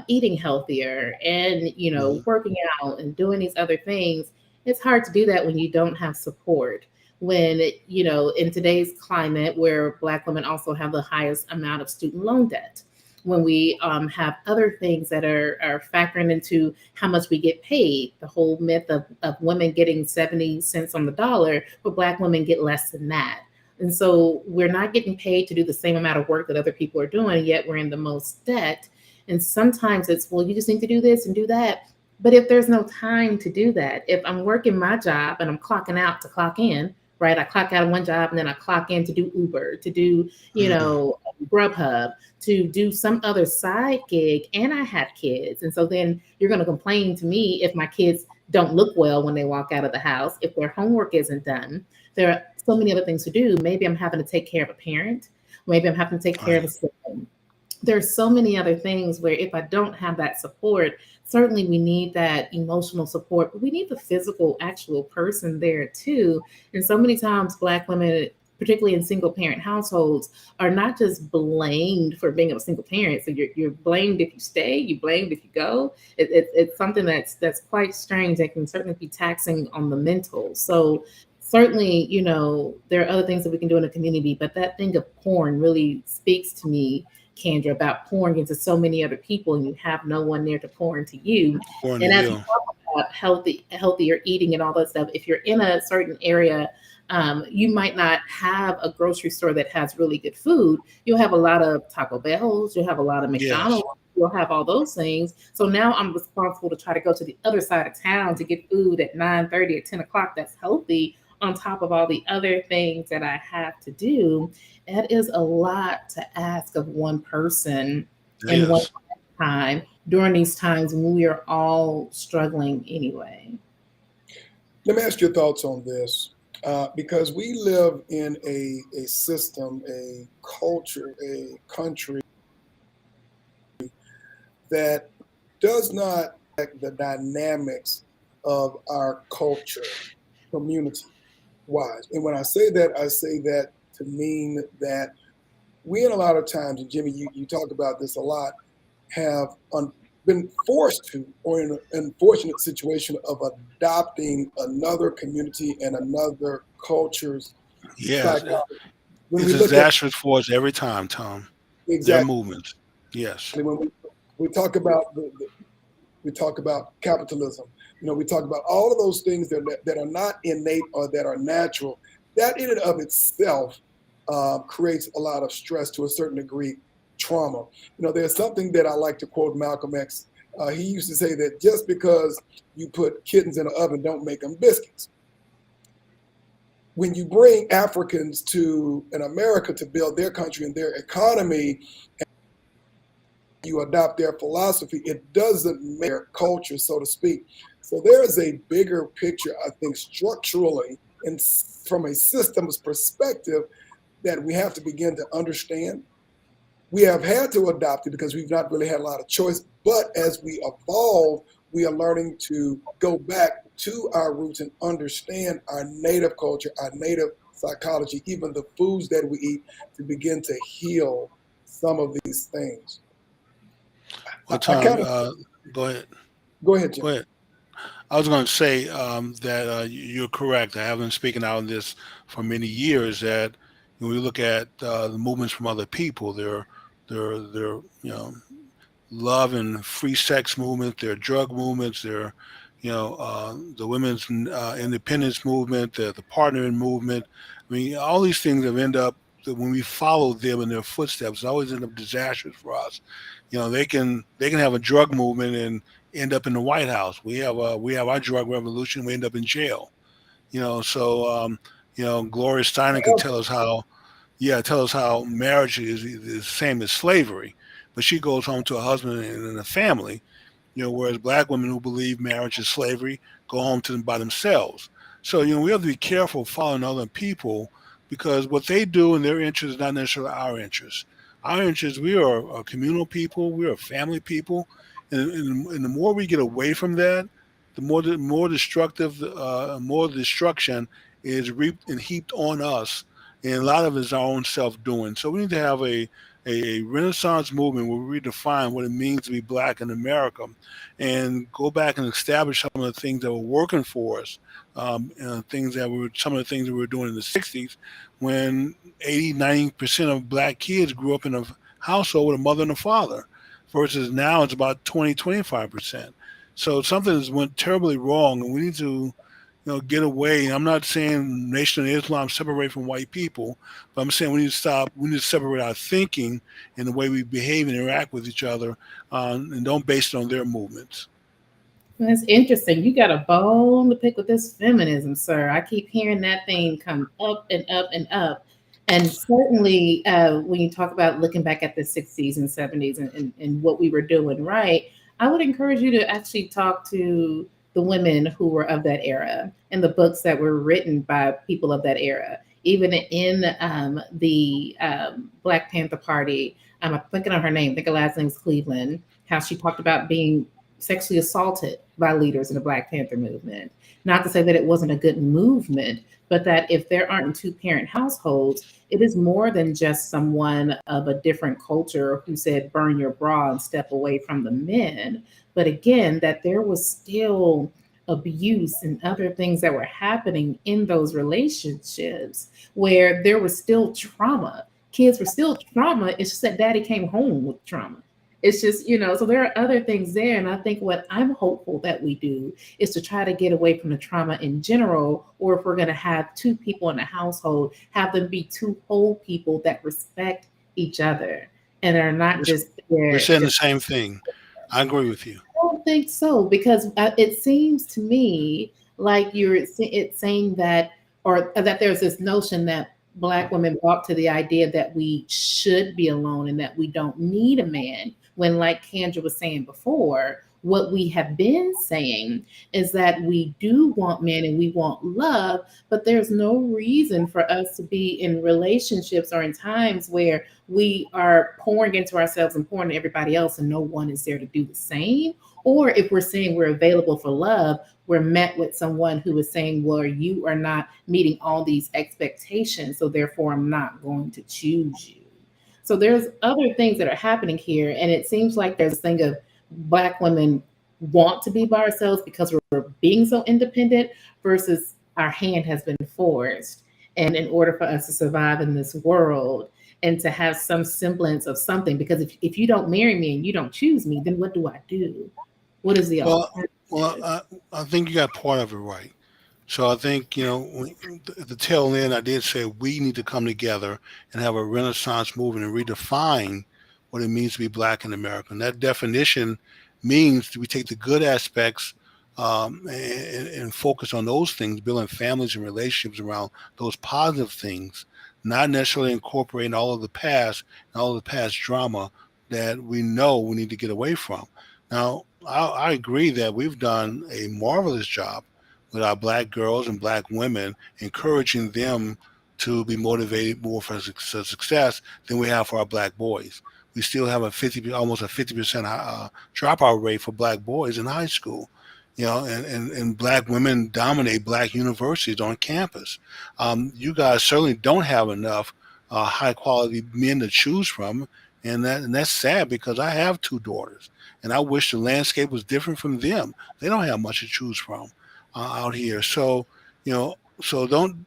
eating healthier and Mhm. working out and doing these other things, it's hard to do that when you don't have support. When in today's climate, where Black women also have the highest amount of student loan debt, when we have other things that are factoring into how much we get paid, the whole myth of women getting 70 cents on the dollar, but Black women get less than that. And so we're not getting paid to do the same amount of work that other people are doing, yet we're in the most debt. And sometimes it's, well, you just need to do this and do that. But if there's no time to do that, if I'm working my job and I'm clocking out to clock in, right? I clock out of one job and then I clock in to do Uber, to do, Mm. Grubhub, to do some other side gig, and I have kids. And so then you're going to complain to me if my kids don't look well when they walk out of the house, if their homework isn't done. There are so many other things to do. Maybe I'm having to take care of a parent. Maybe I'm having to take care of Right. a sibling. There's so many other things where if I don't have that support, certainly we need that emotional support, but we need the physical, actual person there too. And so many times, Black women, particularly in single parent households, are not just blamed for being a single parent. So you're blamed if you stay, you're blamed if you go. It's something that's quite strange and can certainly be taxing on the mental. So certainly, there are other things that we can do in the community, but that thing of porn really speaks to me, Kendra, about pouring into so many other people and you have no one there to pour into you. Born to And as you you. talk about healthier eating and all that stuff, if you're in a certain area, you might not have a grocery store that has really good food. You'll have a lot of Taco Bells, you'll have a lot of Yes. McDonald's, you'll have all those things. So now I'm responsible to try to go to the other side of town to get food at 9:30 or 10 o'clock that's healthy, on top of all the other things that I have to do. That is a lot to ask of one person It in one is. time during these times when we are all struggling anyway. Let me ask your thoughts on this. because we live in a system, a culture, a country that does not affect the dynamics of our culture, community wise. And when I say that to mean that we, in a lot of times, and Jimmy, you talk about this a lot, have been forced to, or in an unfortunate situation of adopting another community and another culture's Yes, psychology. When it's we look at disastrous for us every time, Tom. Their exactly movements. Yes. when we talk about we talk about capitalism, we talk about all of those things that are not innate or that are natural. That in and of itself creates a lot of stress to a certain degree, trauma. There's something that I like to quote Malcolm X. He used to say that just because you put kittens in an oven don't make them biscuits. When you bring Africans to in America to build their country and their economy, you adopt their philosophy, it doesn't make their culture, so to speak. So there is a bigger picture, I think, structurally and from a systems perspective that we have to begin to understand. We have had to adopt it because we've not really had a lot of choice. But as we evolve, we are learning to go back to our roots and understand our native culture, our native psychology, even the foods that we eat, to begin to heal some of these things. Well, I Tom, kind of go ahead. go ahead, Jim. Go ahead. I was going to say that you're correct. I have been speaking out on this for many years. That when we look at the movements from other people, they're love and free sex movement, their drug movements, their the women's independence movement, the partnering movement. I mean, all these things have end up that when we follow them in their footsteps, it always end up disastrous for us. They can have a drug movement and end up in the White House. We have our drug revolution. We end up in jail. Gloria Steinem can tell us how tell us how marriage is the same as slavery, but she goes home to a husband and a family. Whereas black women who believe marriage is slavery go home to them by themselves. So we have to be careful following other people because what they do in their interest is not necessarily our interest. Our interest, we are a communal people, we are family people, and the more we get away from that, the more destructive, more destruction is reaped and heaped on us, and a lot of it is our own self doing. So we need to have a Renaissance movement where we redefine what it means to be black in America and go back and establish some of the things that were working for us. Some of the things that we were doing in the 60s when 80-90% of black kids grew up in a household with a mother and a father versus now it's about 20-25%. So something has went terribly wrong and we need to get away. I'm not saying Nation of Islam separate from white people, but I'm saying we need to stop. We need to separate our thinking and the way we behave and interact with each other, and don't base it on their movements. That's interesting. You got a bone to pick with this feminism, sir. I keep hearing that thing come up and up and up. And certainly when you talk about looking back at the 60s and 70s and what we were doing right, I would encourage you to actually talk to the women who were of that era and the books that were written by people of that era. Even in the Black Panther Party, I'm thinking of her name, I think her last name is Cleveland, how she talked about being sexually assaulted by leaders in the Black Panther movement. Not to say that it wasn't a good movement, but that if there aren't two-parent households, it is more than just someone of a different culture who said, burn your bra and step away from the men. But again, that there was still abuse and other things that were happening in those relationships where there was still trauma. Kids were still trauma. It's just that daddy came home with trauma. It's just, so there are other things there. And I think what I'm hopeful that we do is to try to get away from the trauma in general, or if we're going to have two people in the household, have them be two whole people that respect each other and are not just there. We're saying the same thing. I agree with you. I don't think so, because it seems to me like it's saying that, or that there's this notion that Black women brought to the idea that we should be alone and that we don't need a man. When, like Kendra was saying before, what we have been saying is that we do want men and we want love, but there's no reason for us to be in relationships or in times where we are pouring into ourselves and pouring to everybody else and no one is there to do the same. Or if we're saying we're available for love, we're met with someone who is saying, well, you are not meeting all these expectations, so therefore I'm not going to choose you. So there's other things that are happening here, and it seems like there's a thing of Black women want to be by ourselves because we're being so independent versus our hand has been forced. And in order for us to survive in this world and to have some semblance of something, because if you don't marry me and you don't choose me, then what do I do? What is the Well, alternative? I think you got part of it right. So I think, at the tail end, I did say we need to come together and have a Renaissance movement and redefine what it means to be Black in America. And that definition means we take the good aspects, and focus on those things, building families and relationships around those positive things, not necessarily incorporating all of the past and all of the past drama that we know we need to get away from. Now, I agree that we've done a marvelous job with our Black girls and Black women, encouraging them to be motivated more for success than we have for our Black boys. We still have almost a 50% dropout rate for Black boys in high school. And Black women dominate Black universities on campus. You guys certainly don't have enough high quality men to choose from, and that's sad because I have two daughters, and I wish the landscape was different from them. They don't have much to choose from out here. So don't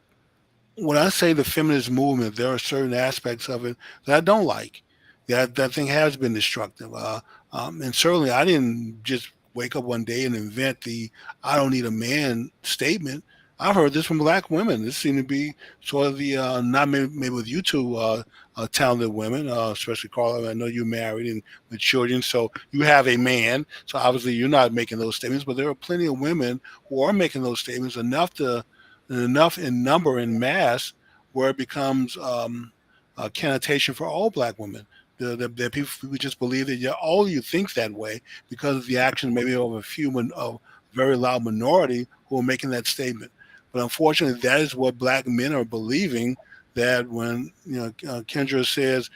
when I say the feminist movement, there are certain aspects of it that I don't like. That thing has been destructive, and certainly I didn't just wake up one day and invent the "I don't need a man" statement. I've heard this from Black women. This seemed to be sort of the not maybe with you two talented women, especially Carla. I know you're married and with children, so you have a man. So obviously you're not making those statements, but there are plenty of women who are making those statements enough in number and mass where it becomes a connotation for all Black women. The people who just believe that all you think that way because of the action maybe of a few of very loud minority who are making that statement. But unfortunately, that is what Black men are believing. That when Kendra says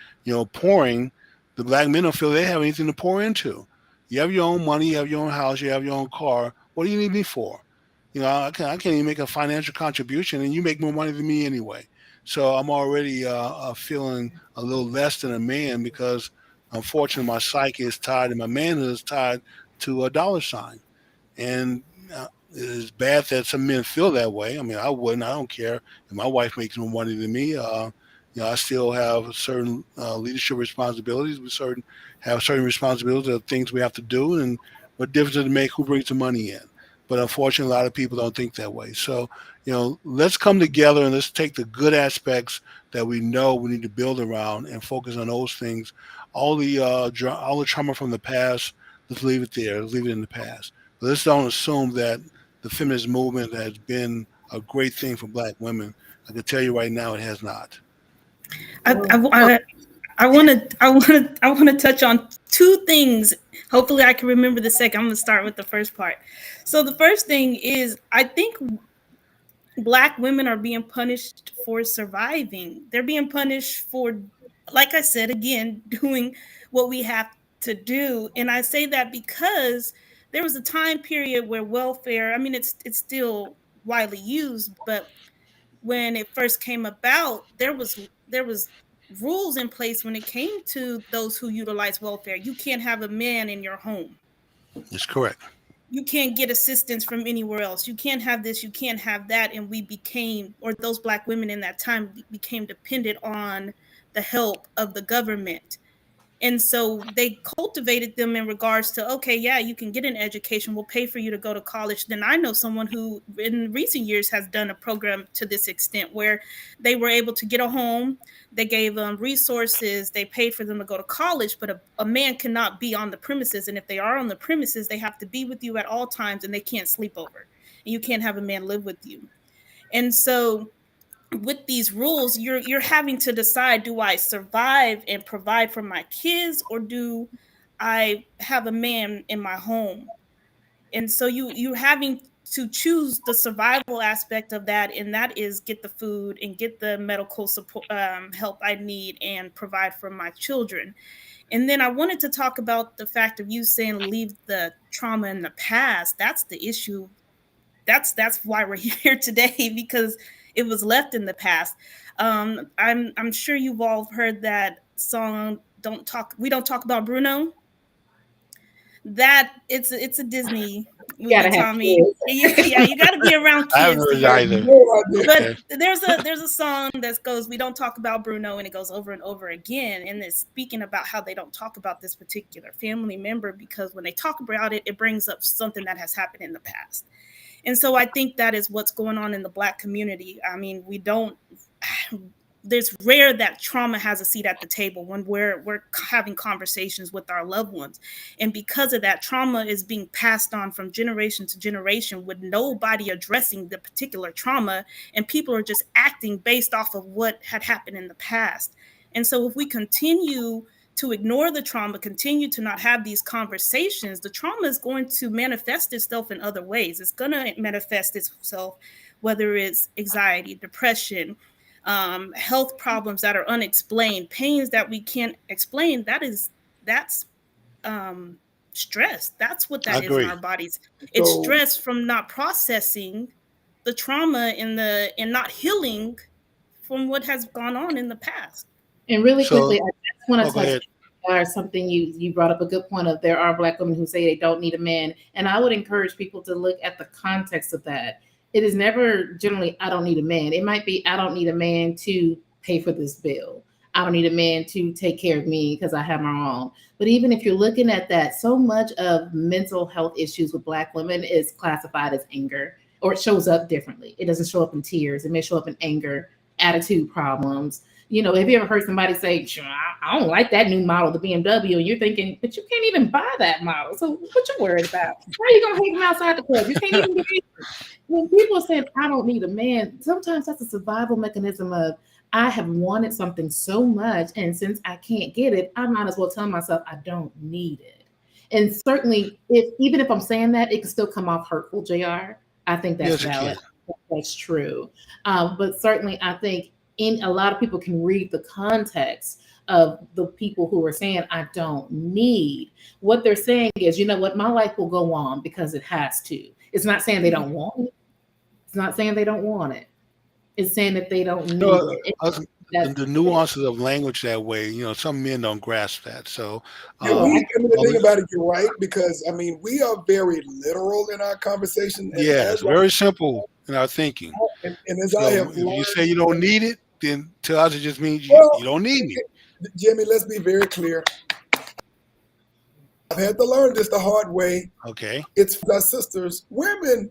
pouring, the Black men don't feel they have anything to pour into. You have your own money, you have your own house, you have your own car. What do you need me for? I can't even make a financial contribution, and you make more money than me anyway. So I'm already feeling a little less than a man because, unfortunately, my psyche is tied and my manhood is tied to a dollar sign. And it's bad that some men feel that way. I mean, I wouldn't. I don't care if my wife makes more money than me. I still have certain leadership responsibilities. We certain responsibilities of things we have to do, and what difference does it make who brings the money in? But unfortunately, a lot of people don't think that way. So, let's come together and let's take the good aspects that we know we need to build around and focus on those things. All the trauma from the past, let's leave it there. Let's leave it in the past. Let's don't assume that the feminist movement has been a great thing for Black women. I can tell you right now, it has not. I, I, I want to touch on two things. Hopefully, I can remember the second. I'm going to start with the first part. So the first thing is, I think Black women are being punished for surviving. They're being punished for, like I said again, doing what we have to do. And I say that because there was a time period where welfare. I mean, it's still widely used, but when it first came about, there was rules in place when it came to those who utilize welfare. You can't have a man in your home. It's correct. You can't get assistance from anywhere else. You can't have this, you can't have that. And we became, or those Black women in that time became dependent on the help of the government. And so they cultivated them in regards to, okay, yeah, you can get an education, we'll pay for you to go to college. Then I know someone who in recent years has done a program to this extent where they were able to get a home, they gave them resources, they paid for them to go to college, but a man cannot be on the premises. And if they are on the premises, they have to be with you at all times and they can't sleep over. And you can't have a man live with you. And so with these rules, you're having to decide, do I survive and provide for my kids, or do I have a man in my home. And so you're having to choose the survival aspect of that, and that is get the food and get the medical support, help I need, and provide for my children. And then I wanted to talk about the fact of you saying leave the trauma in the past. That's the issue. That's why we're here today, because it was left in the past. I'm sure you've all heard that song. We don't talk about Bruno. That it's a Disney You movie, gotta have Tommy. kids. Yeah, you got to be around I haven't kids heard to it hear. either. No idea. But Okay. there's a song that goes, "We don't talk about Bruno," and it goes over and over again, and it's speaking about how they don't talk about this particular family member, because when they talk about it, it brings up something that has happened in the past. And so I think that is what's going on in the Black community. I mean, there's rare that trauma has a seat at the table when we're having conversations with our loved ones. And because of that, trauma is being passed on from generation to generation with nobody addressing the particular trauma, and people are just acting based off of what had happened in the past. And so if we continue to ignore the trauma, continue to not have these conversations, the trauma is going to manifest itself in other ways. It's going to manifest itself, whether it's anxiety, depression, health problems that are unexplained, pains that we can't explain. That's stress. That's what I that is in agree. our bodies. It's So stress from not processing the trauma and not healing from what has gone on in the past. And really So, quickly, I just want to go touch ahead. on something you brought up a good point of there are Black women who say they don't need a man. And I would encourage people to look at the context of that. It is never generally, I don't need a man. It might be, I don't need a man to pay for this bill. I don't need a man to take care of me because I have my own. But even if you're looking at that, so much of mental health issues with Black women is classified as anger, or it shows up differently. It doesn't show up in tears. It may show up in anger, attitude problems. You know, have you ever heard somebody say, sure, I don't like that new model, the BMW, and you're thinking, but you can't even buy that model. So what you worried about? How are you going to hang him outside the club? You can't even get in. When people are saying, I don't need a man, sometimes that's a survival mechanism of, I have wanted something so much, and since I can't get it, I might as well tell myself I don't need it. And certainly, even if I'm saying that, it can still come off hurtful, JR. I think that's Yes, it valid. can. That's true. But certainly, I think a lot of people can read the context of the people who are saying, I don't need. What they're saying is, you know what, my life will go on because it has to. It's not saying they don't want it. It's not saying they don't want it. It's saying that they don't need No, it. the nuances of language that way, some men don't grasp that. So, yeah, Oh, I um, mean, the well, thing about it, you're right, because I mean, we are very literal in our conversation, and yeah, it's very simple in our thinking. as I So have if you learned, say you don't need it, then to us it just means you well, don't need me. Jimmy, let's be very clear. I've had to learn this the hard way. Okay. It's our sisters, women.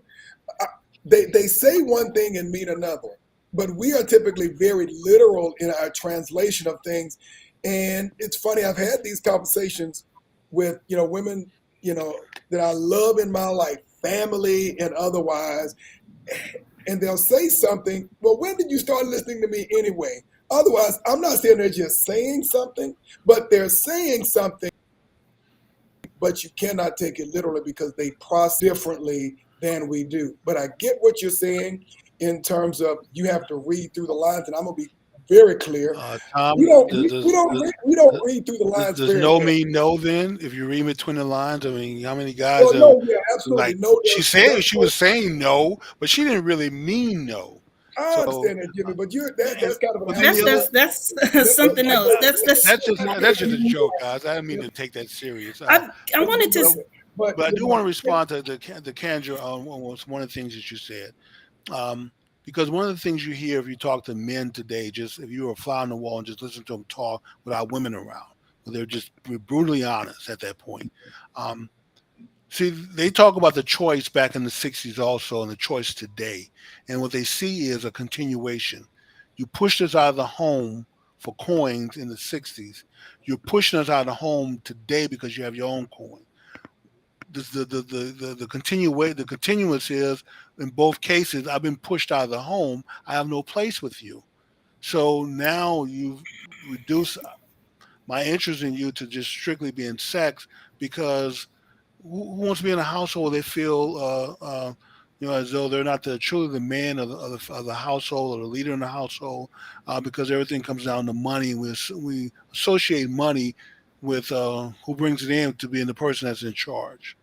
They say one thing and mean another, but we are typically very literal in our translation of things. And it's funny, I've had these conversations with women that I love in my life, family and otherwise, and they'll say something. Well, when did you start listening to me anyway? Otherwise, I'm not saying they're just saying something, but they're saying something, but you cannot take it literally because they process differently than we do. But I get what you're saying in terms of you have to read through the lines, and I'm gonna be very clear. Tom, We don't does, we don't read, we don't read through the lines does very no well. mean no then? If you read between the lines, I mean, how many guys Well, have no, yeah, absolutely like no. she was saying no, but she didn't really mean no. I So, understand that, Jimmy, but and, that's kind of an but then the other That's let, something else. that's just a joke, guys. I didn't mean to take that serious. I wanted but, to. but But I you do know, want to respond to the Kendra on one of the things that you said. Because one of the things you hear if you talk to men today, just if you were a fly on the wall and just listen to them talk without women around, they're just brutally honest at that point. Um, See, they talk about the choice back in the 60s also and the choice today. And what they see is a continuation. You pushed us out of the home for coins in the 60s. You're pushing us out of the home today because you have your own coin. The continuous is in both cases, I've been pushed out of the home. I have no place with you. So now you've reduced my interest in you to just strictly be in sex, because who wants to be in a household where they feel as though they're not truly the man of the household, or the leader in the household, because everything comes down to money. We associate money with who brings it in to being the person that's in charge.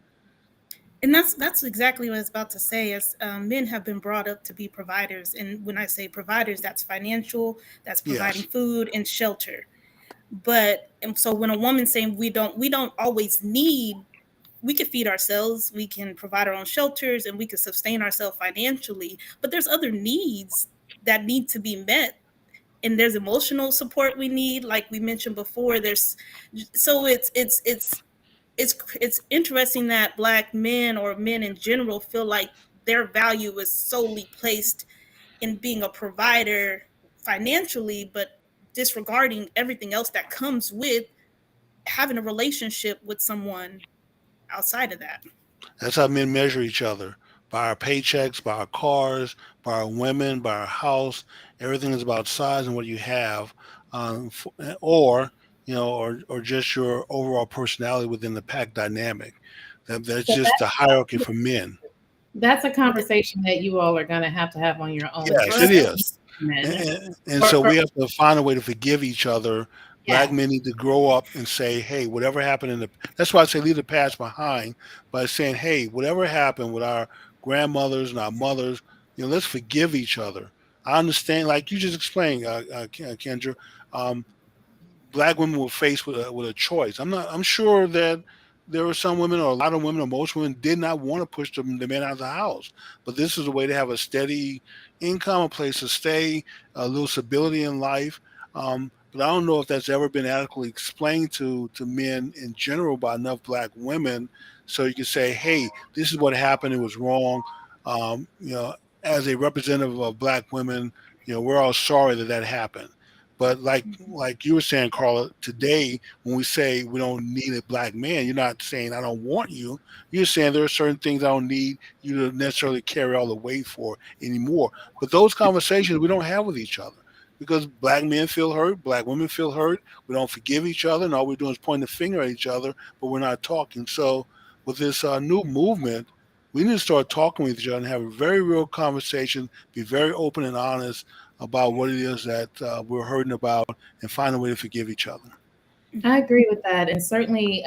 And that's exactly what I was about to say. As men have been brought up to be providers, and when I say providers, that's financial, that's providing Yes, food and shelter. But and so when a woman's saying we don't always need, we could feed ourselves, we can provide our own shelters, and we can sustain ourselves financially. But there's other needs that need to be met, and there's emotional support we need, like we mentioned before. So it's interesting that Black men, or men in general, feel like their value is solely placed in being a provider financially, but disregarding everything else that comes with having a relationship with someone outside of that. that's how men measure each other, by our paychecks, by our cars, by our women, by our house. Everything is about size and what you have, or or just your overall personality within the pack dynamic. That's So just the hierarchy for men. that's a conversation that you all are going to have on your own. Yes, For it is. us. Men. And For, so for, we have to find a way to forgive each other. Black yeah. men need to grow up and say, hey, whatever happened that's why I say leave the past behind, by saying, hey, whatever happened with our grandmothers and our mothers, let's forgive each other. I understand, like you just explained, Kendra, um, Black women were faced with a choice. I'm sure that there were some women, or a lot of women, or most women, did not want to push the men out of the house. But this is a way to have a steady income, a place to stay, a little stability in life. But I don't know if that's ever been adequately explained to men in general by enough Black women, so you can say, hey, this is what happened. It was wrong. Um, you know, as a representative of Black women, we're all sorry that happened. But like you were saying, Carla, today when we say we don't need a Black man, you're not saying I don't want you. You're saying there are certain things I don't need you to necessarily carry all the weight for anymore. But those conversations we don't have with each other, because Black men feel hurt, Black women feel hurt. We don't forgive each other, and all we're doing is pointing the finger at each other, but we're not talking. So with this new movement, we need to start talking with each other and have a very real conversation, be very open and honest about what it is that we're hurting about, and find a way to forgive each other. I agree with that. And certainly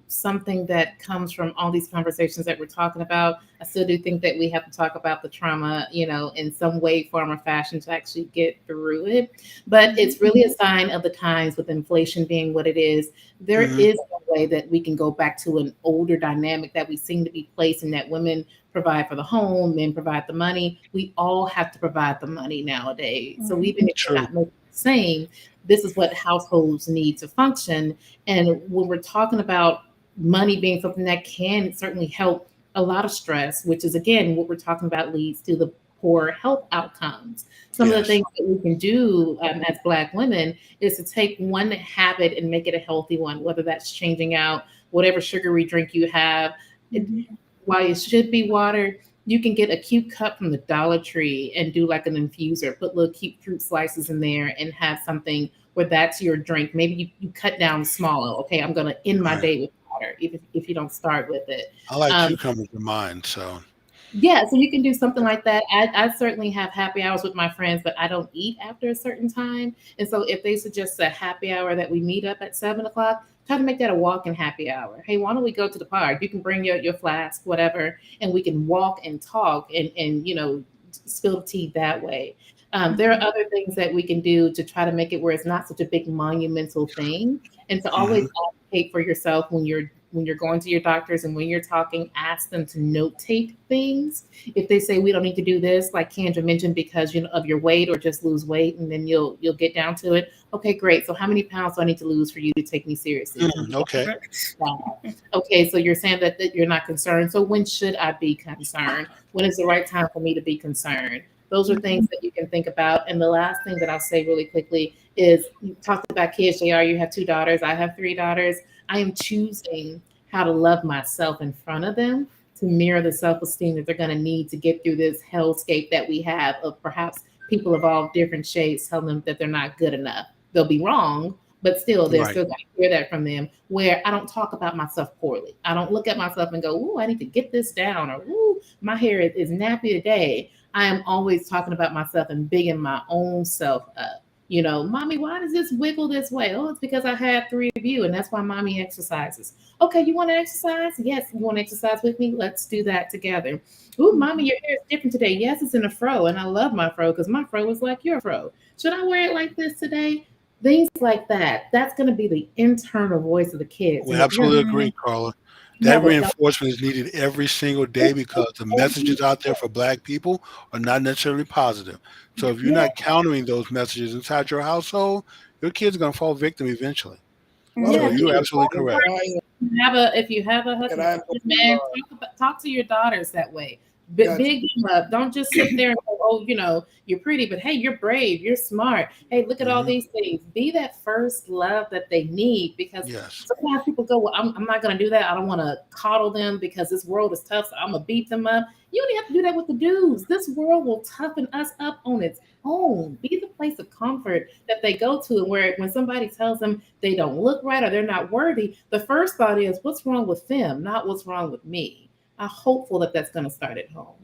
something that comes from all these conversations that we're talking about. I still do think that we have to talk about the trauma, in some way, form, or fashion to actually get through it. But it's really a sign of the times, with inflation being what it is. There Hmm. is a way that we can go back to an older dynamic that we seem to be placing, that women provide for the home, men provide the money. We all have to provide the money nowadays. So even if we're True. not making the same, this is what households need to function. And when we're talking about money being something that can certainly help a lot of stress, which is again what we're talking about, leads to the poor health outcomes. Some of the Yes. things that we can do as Black women is to take one habit and make it a healthy one, whether that's changing out whatever sugary drink you have. While it should be water, you can get a cute cup from the Dollar Tree and do like an infuser, put little cute fruit slices in there and have something where that's your drink. Maybe you cut down smaller. Okay, I'm going to end my Right. day with water, if you don't start with it. I like Um, cucumbers in mine, so yeah, so you can do something like that. I certainly have happy hours with my friends, but I don't eat after a certain time. And so if they suggest a happy hour that we meet up at 7 o'clock, try to make that a walking happy hour. Hey, why don't we go to the park? You can bring your flask, whatever, and we can walk and talk and spill the tea that way. There are other things that we can do to try to make it where it's not such a big monumental thing, and to always hmm advocate for yourself when you're going to your doctors, and when you're talking, ask them to notate things. If they say we don't need to do this, like Kendra mentioned, because of your weight, or just lose weight, and then you'll get down to it. Okay, great. So how many pounds do I need to lose for you to take me seriously? Okay. Okay, so you're saying that you're not concerned. So when should I be concerned? When is the right time for me to be concerned? Those are things that you can think about. And the last thing that I'll say really quickly is, you talked about kids, JR, you have 2 daughters. I have 3 daughters. I am choosing how to love myself in front of them, to mirror the self-esteem that they're going to need to get through this hellscape that we have of perhaps people of all different shades telling them that they're not good enough. They'll be wrong, But still, they're Right. still going to hear that from them, where I don't talk about myself poorly. I don't look at myself and go, ooh, I need to get this down, or ooh, my hair is nappy today. I am always talking about myself and bigging my own self up. Mommy, why does this wiggle this way? Oh, it's because I had 3 of you, and that's why mommy exercises. Okay, you want to exercise? Yes, you want to exercise with me? Let's do that together. Ooh, mommy, your hair is different today. Yes, it's in a fro, and I love my fro because my fro is like your fro. Should I wear it like this today? Things like that. That's going to be the internal voice of the kids. We And if you're absolutely Mhm. agree, Carla. That no adult, reinforcement is needed every single day because the messages out there for Black people are not necessarily positive. So if you're yeah, not countering those messages inside your household, your kids are going to fall victim eventually. Why So don't yeah. we do you're this? absolutely correct. If you have a And husband, I'm going man, to talk to your daughters that way. got Big them up. Don't just sit there and go, oh, you're pretty, but hey, you're brave, you're smart. Hey, look at all Hmm. these things. Be that first love that they need, because Yes. sometimes people go, well, I'm not going to do that. I don't want to coddle them because this world is tough, so I'm going to beat them up. You don't have to do that with the dudes. This world will toughen us up on its own. Be the place of comfort that they go to, and where when somebody tells them they don't look right or they're not worthy, the first thought is, what's wrong with them, not what's wrong with me. I'm hopeful that that's going to start at home.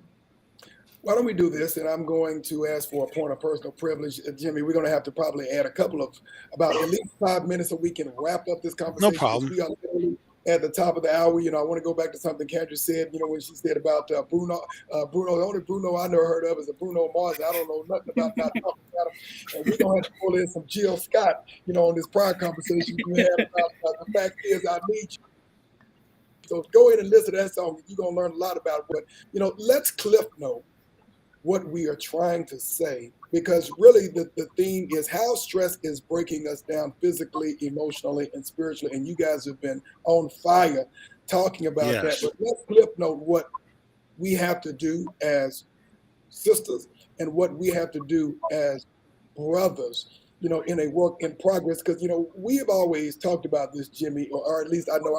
Why don't we do this? And I'm going to ask for a point of personal privilege. Jimmy, we're going to have to probably add a couple of about at least 5 minutes so we can wrap up this No conversation because problem. we are literally at the top of the hour. I want to go back to something Kendra said, when she said about Bruno. The only Bruno I never heard of is a Bruno Mars. I don't know nothing about not talking about him. And we're going to have to pull in some Jill Scott, on this prior conversation we had about the fact is I need you. So go ahead and listen to that song. You're going to learn a lot about it. But, let's cliff note what we are trying to say, because really the theme is how stress is breaking us down physically, emotionally, and spiritually. And you guys have been on fire talking about that. Yes. But let's flip note what we have to do as sisters and what we have to do as brothers, in a work in progress. Because, we have always talked about this, Jimmy, or at least I know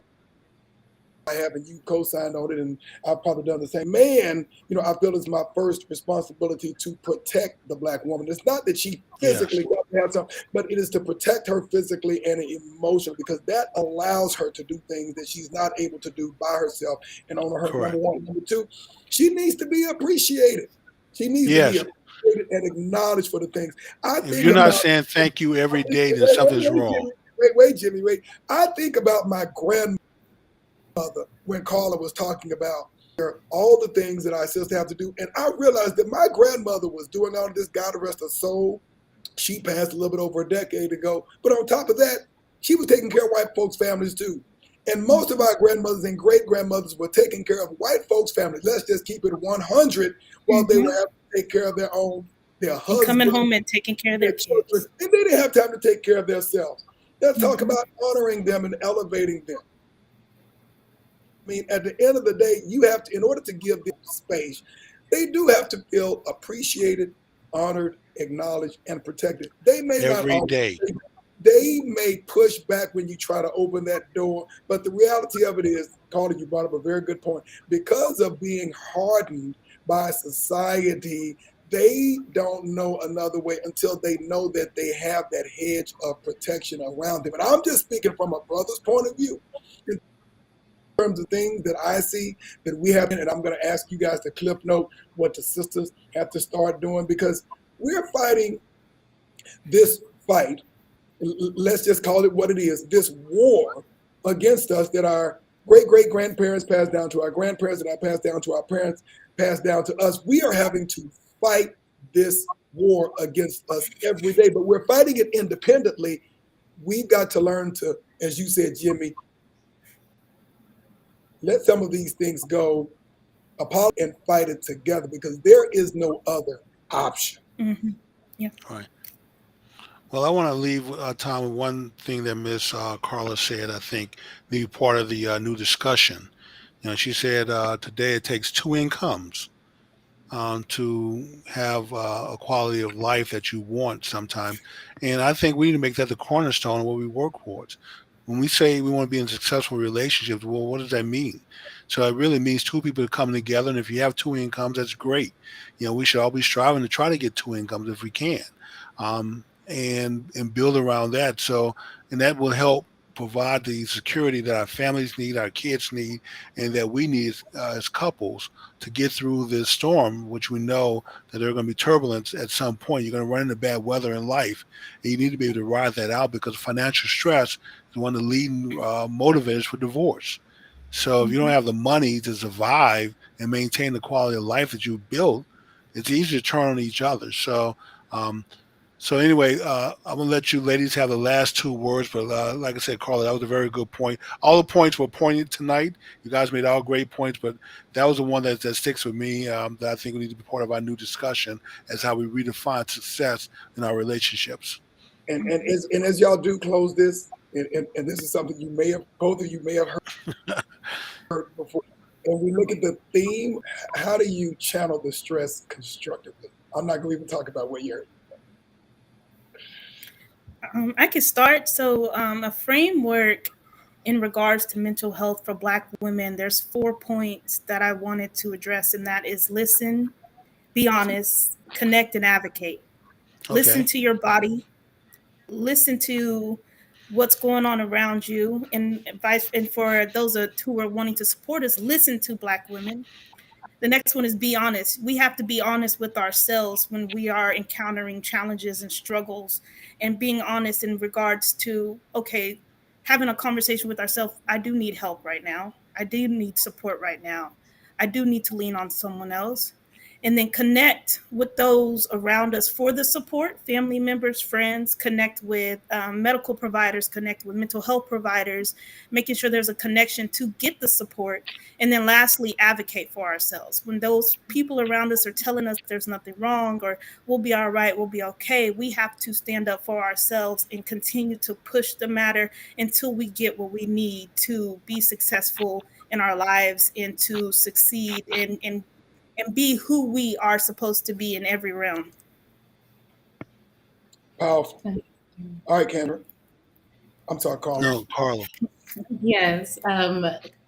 I have, and you co-signed on it, and I've probably done the same. Man, I feel it's my first responsibility to protect the Black woman. It's not that she Yes. physically got to have something, but it is to protect her physically and emotionally, because that allows her to do things that she's not able to do by herself and on her. Number Correct. one. Number two, she needs to be appreciated. She needs to be Yes. appreciated and acknowledged for the things. I If think you're not about saying thank you every day, then wait, something's wait, wrong. Jimmy, Jimmy, wait. I think about my grandmother when Carla was talking about all the things that our sister have to do. And I realized that my grandmother was doing all of this, God rest her soul. She passed a little bit over a decade ago. But on top of that, she was taking care of white folks' families too. And most of our grandmothers and great grandmothers were taking care of white folks' families. Let's just keep it 100 while they were having to take care of their And husbands, coming home and taking care of their their children. kids. And they didn't have time to take care of themselves. Let's talk about honoring them and elevating them. I mean, at the end of the day, you have to, in order to give them space, they do have to feel appreciated, honored, acknowledged, and protected. They may not Every always, day. they may push back when you try to open that door, but the reality of it is, Carter, you brought up a very good point. Because of being hardened by society, they don't know another way until they know that they have that hedge of protection around them. And I'm just speaking from a brother's point of view. Terms of things that I see that we have, and I'm going to ask you guys to clip note what the sisters have to start doing, because we're fighting this fight. Let's just call it what it is, this war against us that our great grandparents passed down to our grandparents, and I passed down to our parents, passed down to us. We are having to fight this war against us every day, but we're fighting it independently. We've got to learn to, as you said, Jimmy, let some of these things go, apologize, and fight it together, because there is no other option. Yeah. All right. Well, I want to leave Tom with one thing that Miss Carla said. I think be part of the new discussion. She said today it takes 2 incomes to have a quality of life that you want sometime. And I think we need to make that the cornerstone of what we work towards. When we say we want to be in successful relationships, well, what does that mean? So it really means 2 people coming together. And if you have 2 incomes, that's great. We should all be striving to try to get 2 incomes if we can. and build around that. So, and that will help provide the security that our families need, our kids need, and that we need as couples to get through this storm, which we know that there are going to be turbulence at some point. You're going to run into bad weather in life, and you need to be able to ride that out because financial stress is one of the leading motivators for divorce. So if you don't Mhm. have the money to survive and maintain the quality of life that you built, it's easy to turn on each other. Um, so anyway, I'm gonna let you ladies have the last two words. But like I said, Carla, that was a very good point. All the points were pointed tonight. You guys made all great points, but that was the one that sticks with me. That I think we need to be part of our new discussion as how we redefine success in our relationships. And as y'all do close this, and this is something you may have, both of you may have heard before. And we look at the theme, how do you channel the stress constructively? I'm not going to even talk about what you're. I can start. So, a framework in regards to mental health for Black women, there's 4 points that I wanted to address, and that is listen, be honest, connect, and advocate. Listen Okay. to your body, listen to what's going on around you, and advice. And for those who are wanting to support us, listen to Black women. The next one is be honest. We have to be honest with ourselves when we are encountering challenges and struggles, and being honest in regards to, okay, having a conversation with ourselves. I do need help right now. I do need support right now. I do need to lean on someone else. And then connect with those around us for the support, family members, friends, connect with medical providers, connect with mental health providers, making sure there's a connection to get the support. And then lastly, advocate for ourselves. When those people around us are telling us there's nothing wrong or we'll be all right, we'll be okay, we have to stand up for ourselves and continue to push the matter until we get what we need to be successful in our lives and to succeed and be who we are supposed to be in every realm. Powerful. All right, Kendra. I'm sorry, Carla. No, Carla. Yes.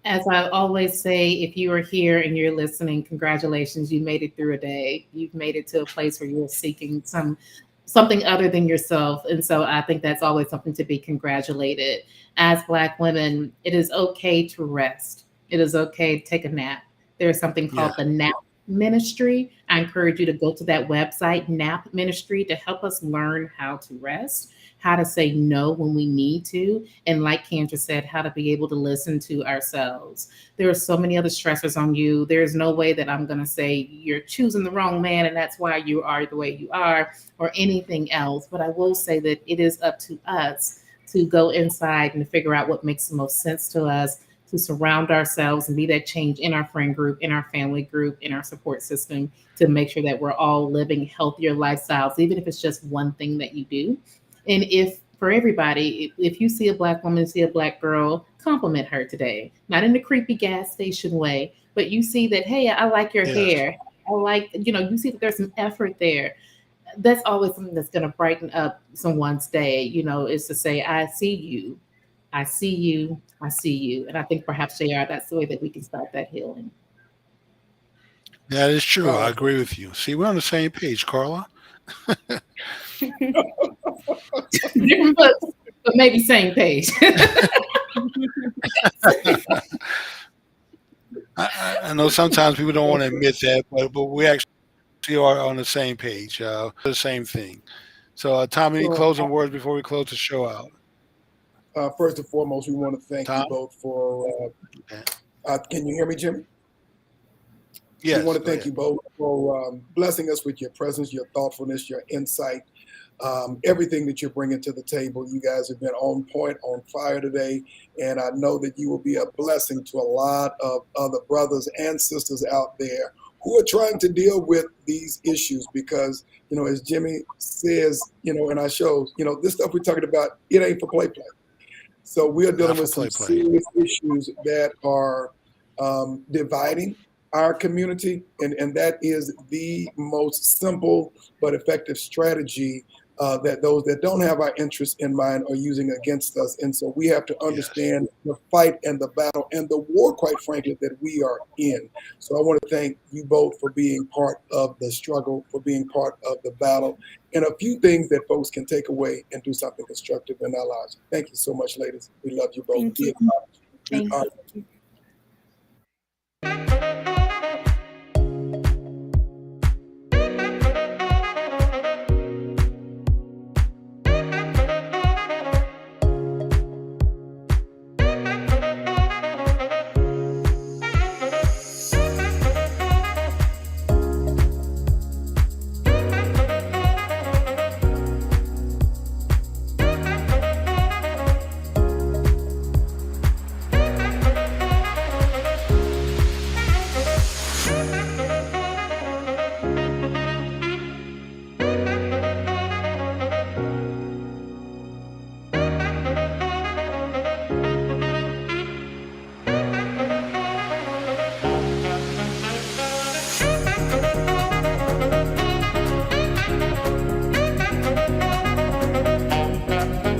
As I always say, if you are here and you're listening, congratulations. You made it through a day. You've made it to a place where you're seeking something other than yourself. And so I think that's always something to be congratulated. As Black women, it is okay to rest. It is okay to take a nap. There's something Yeah. called the nap ministry. I encourage you to go to that website, nap ministry, to help us learn how to rest, how to say no when we need to, and like Kendra said, how to be able to listen to ourselves. There are so many other stressors on you. There's no way that I'm going to say you're choosing the wrong man and that's why you are the way you are, or anything else. But I will say that it is up to us to go inside and to figure out what makes the most sense to us, to surround ourselves and be that change in our friend group, in our family group, in our support system, to make sure that we're all living healthier lifestyles, even if it's just one thing that you do. And if for everybody, if you see a Black woman, see a Black girl, compliment her today, not in the creepy gas station way, but you see that, hey, I like your Yes. hair. I like, you see that there's some effort there. That's always something that's going to brighten up someone's day, is to say, I see you. I see you. I see you. And I think perhaps, JR, that's the way that we can start that healing. That is true. I Powerful. agree with you. See, we're on the same page, Carla. Different books, but maybe same page. I know sometimes people don't want to admit that, but we actually are on the same page. The same thing. So, Tom, any So, closing words before we close the show out? first and foremost, we want to thank you Tom? both for. Okay. Can you hear me, Jimmy? We Yes, want to go thank ahead. you both for blessing us with your presence, your thoughtfulness, your insight, everything that you're bringing to the table. You guys have been on point, on fire today, and I know that you will be a blessing to a lot of other brothers and sisters out there who are trying to deal with these issues because, as Jimmy says, in our shows, this stuff we're talking about, it ain't for play play. So we are Not dealing for with some play play. serious issues that are dividing our community, and that is the most simple but effective strategy that those that don't have our interests in mind are using against us. And so we have to understand the fight and the battle and the war, quite frankly, that we are in. So I want to thank you both for being part of the struggle, for being part of the battle, and a few things that folks can take away and do something constructive in our lives. Thank you so much, ladies. We love you both. Thank you. We Thank are you.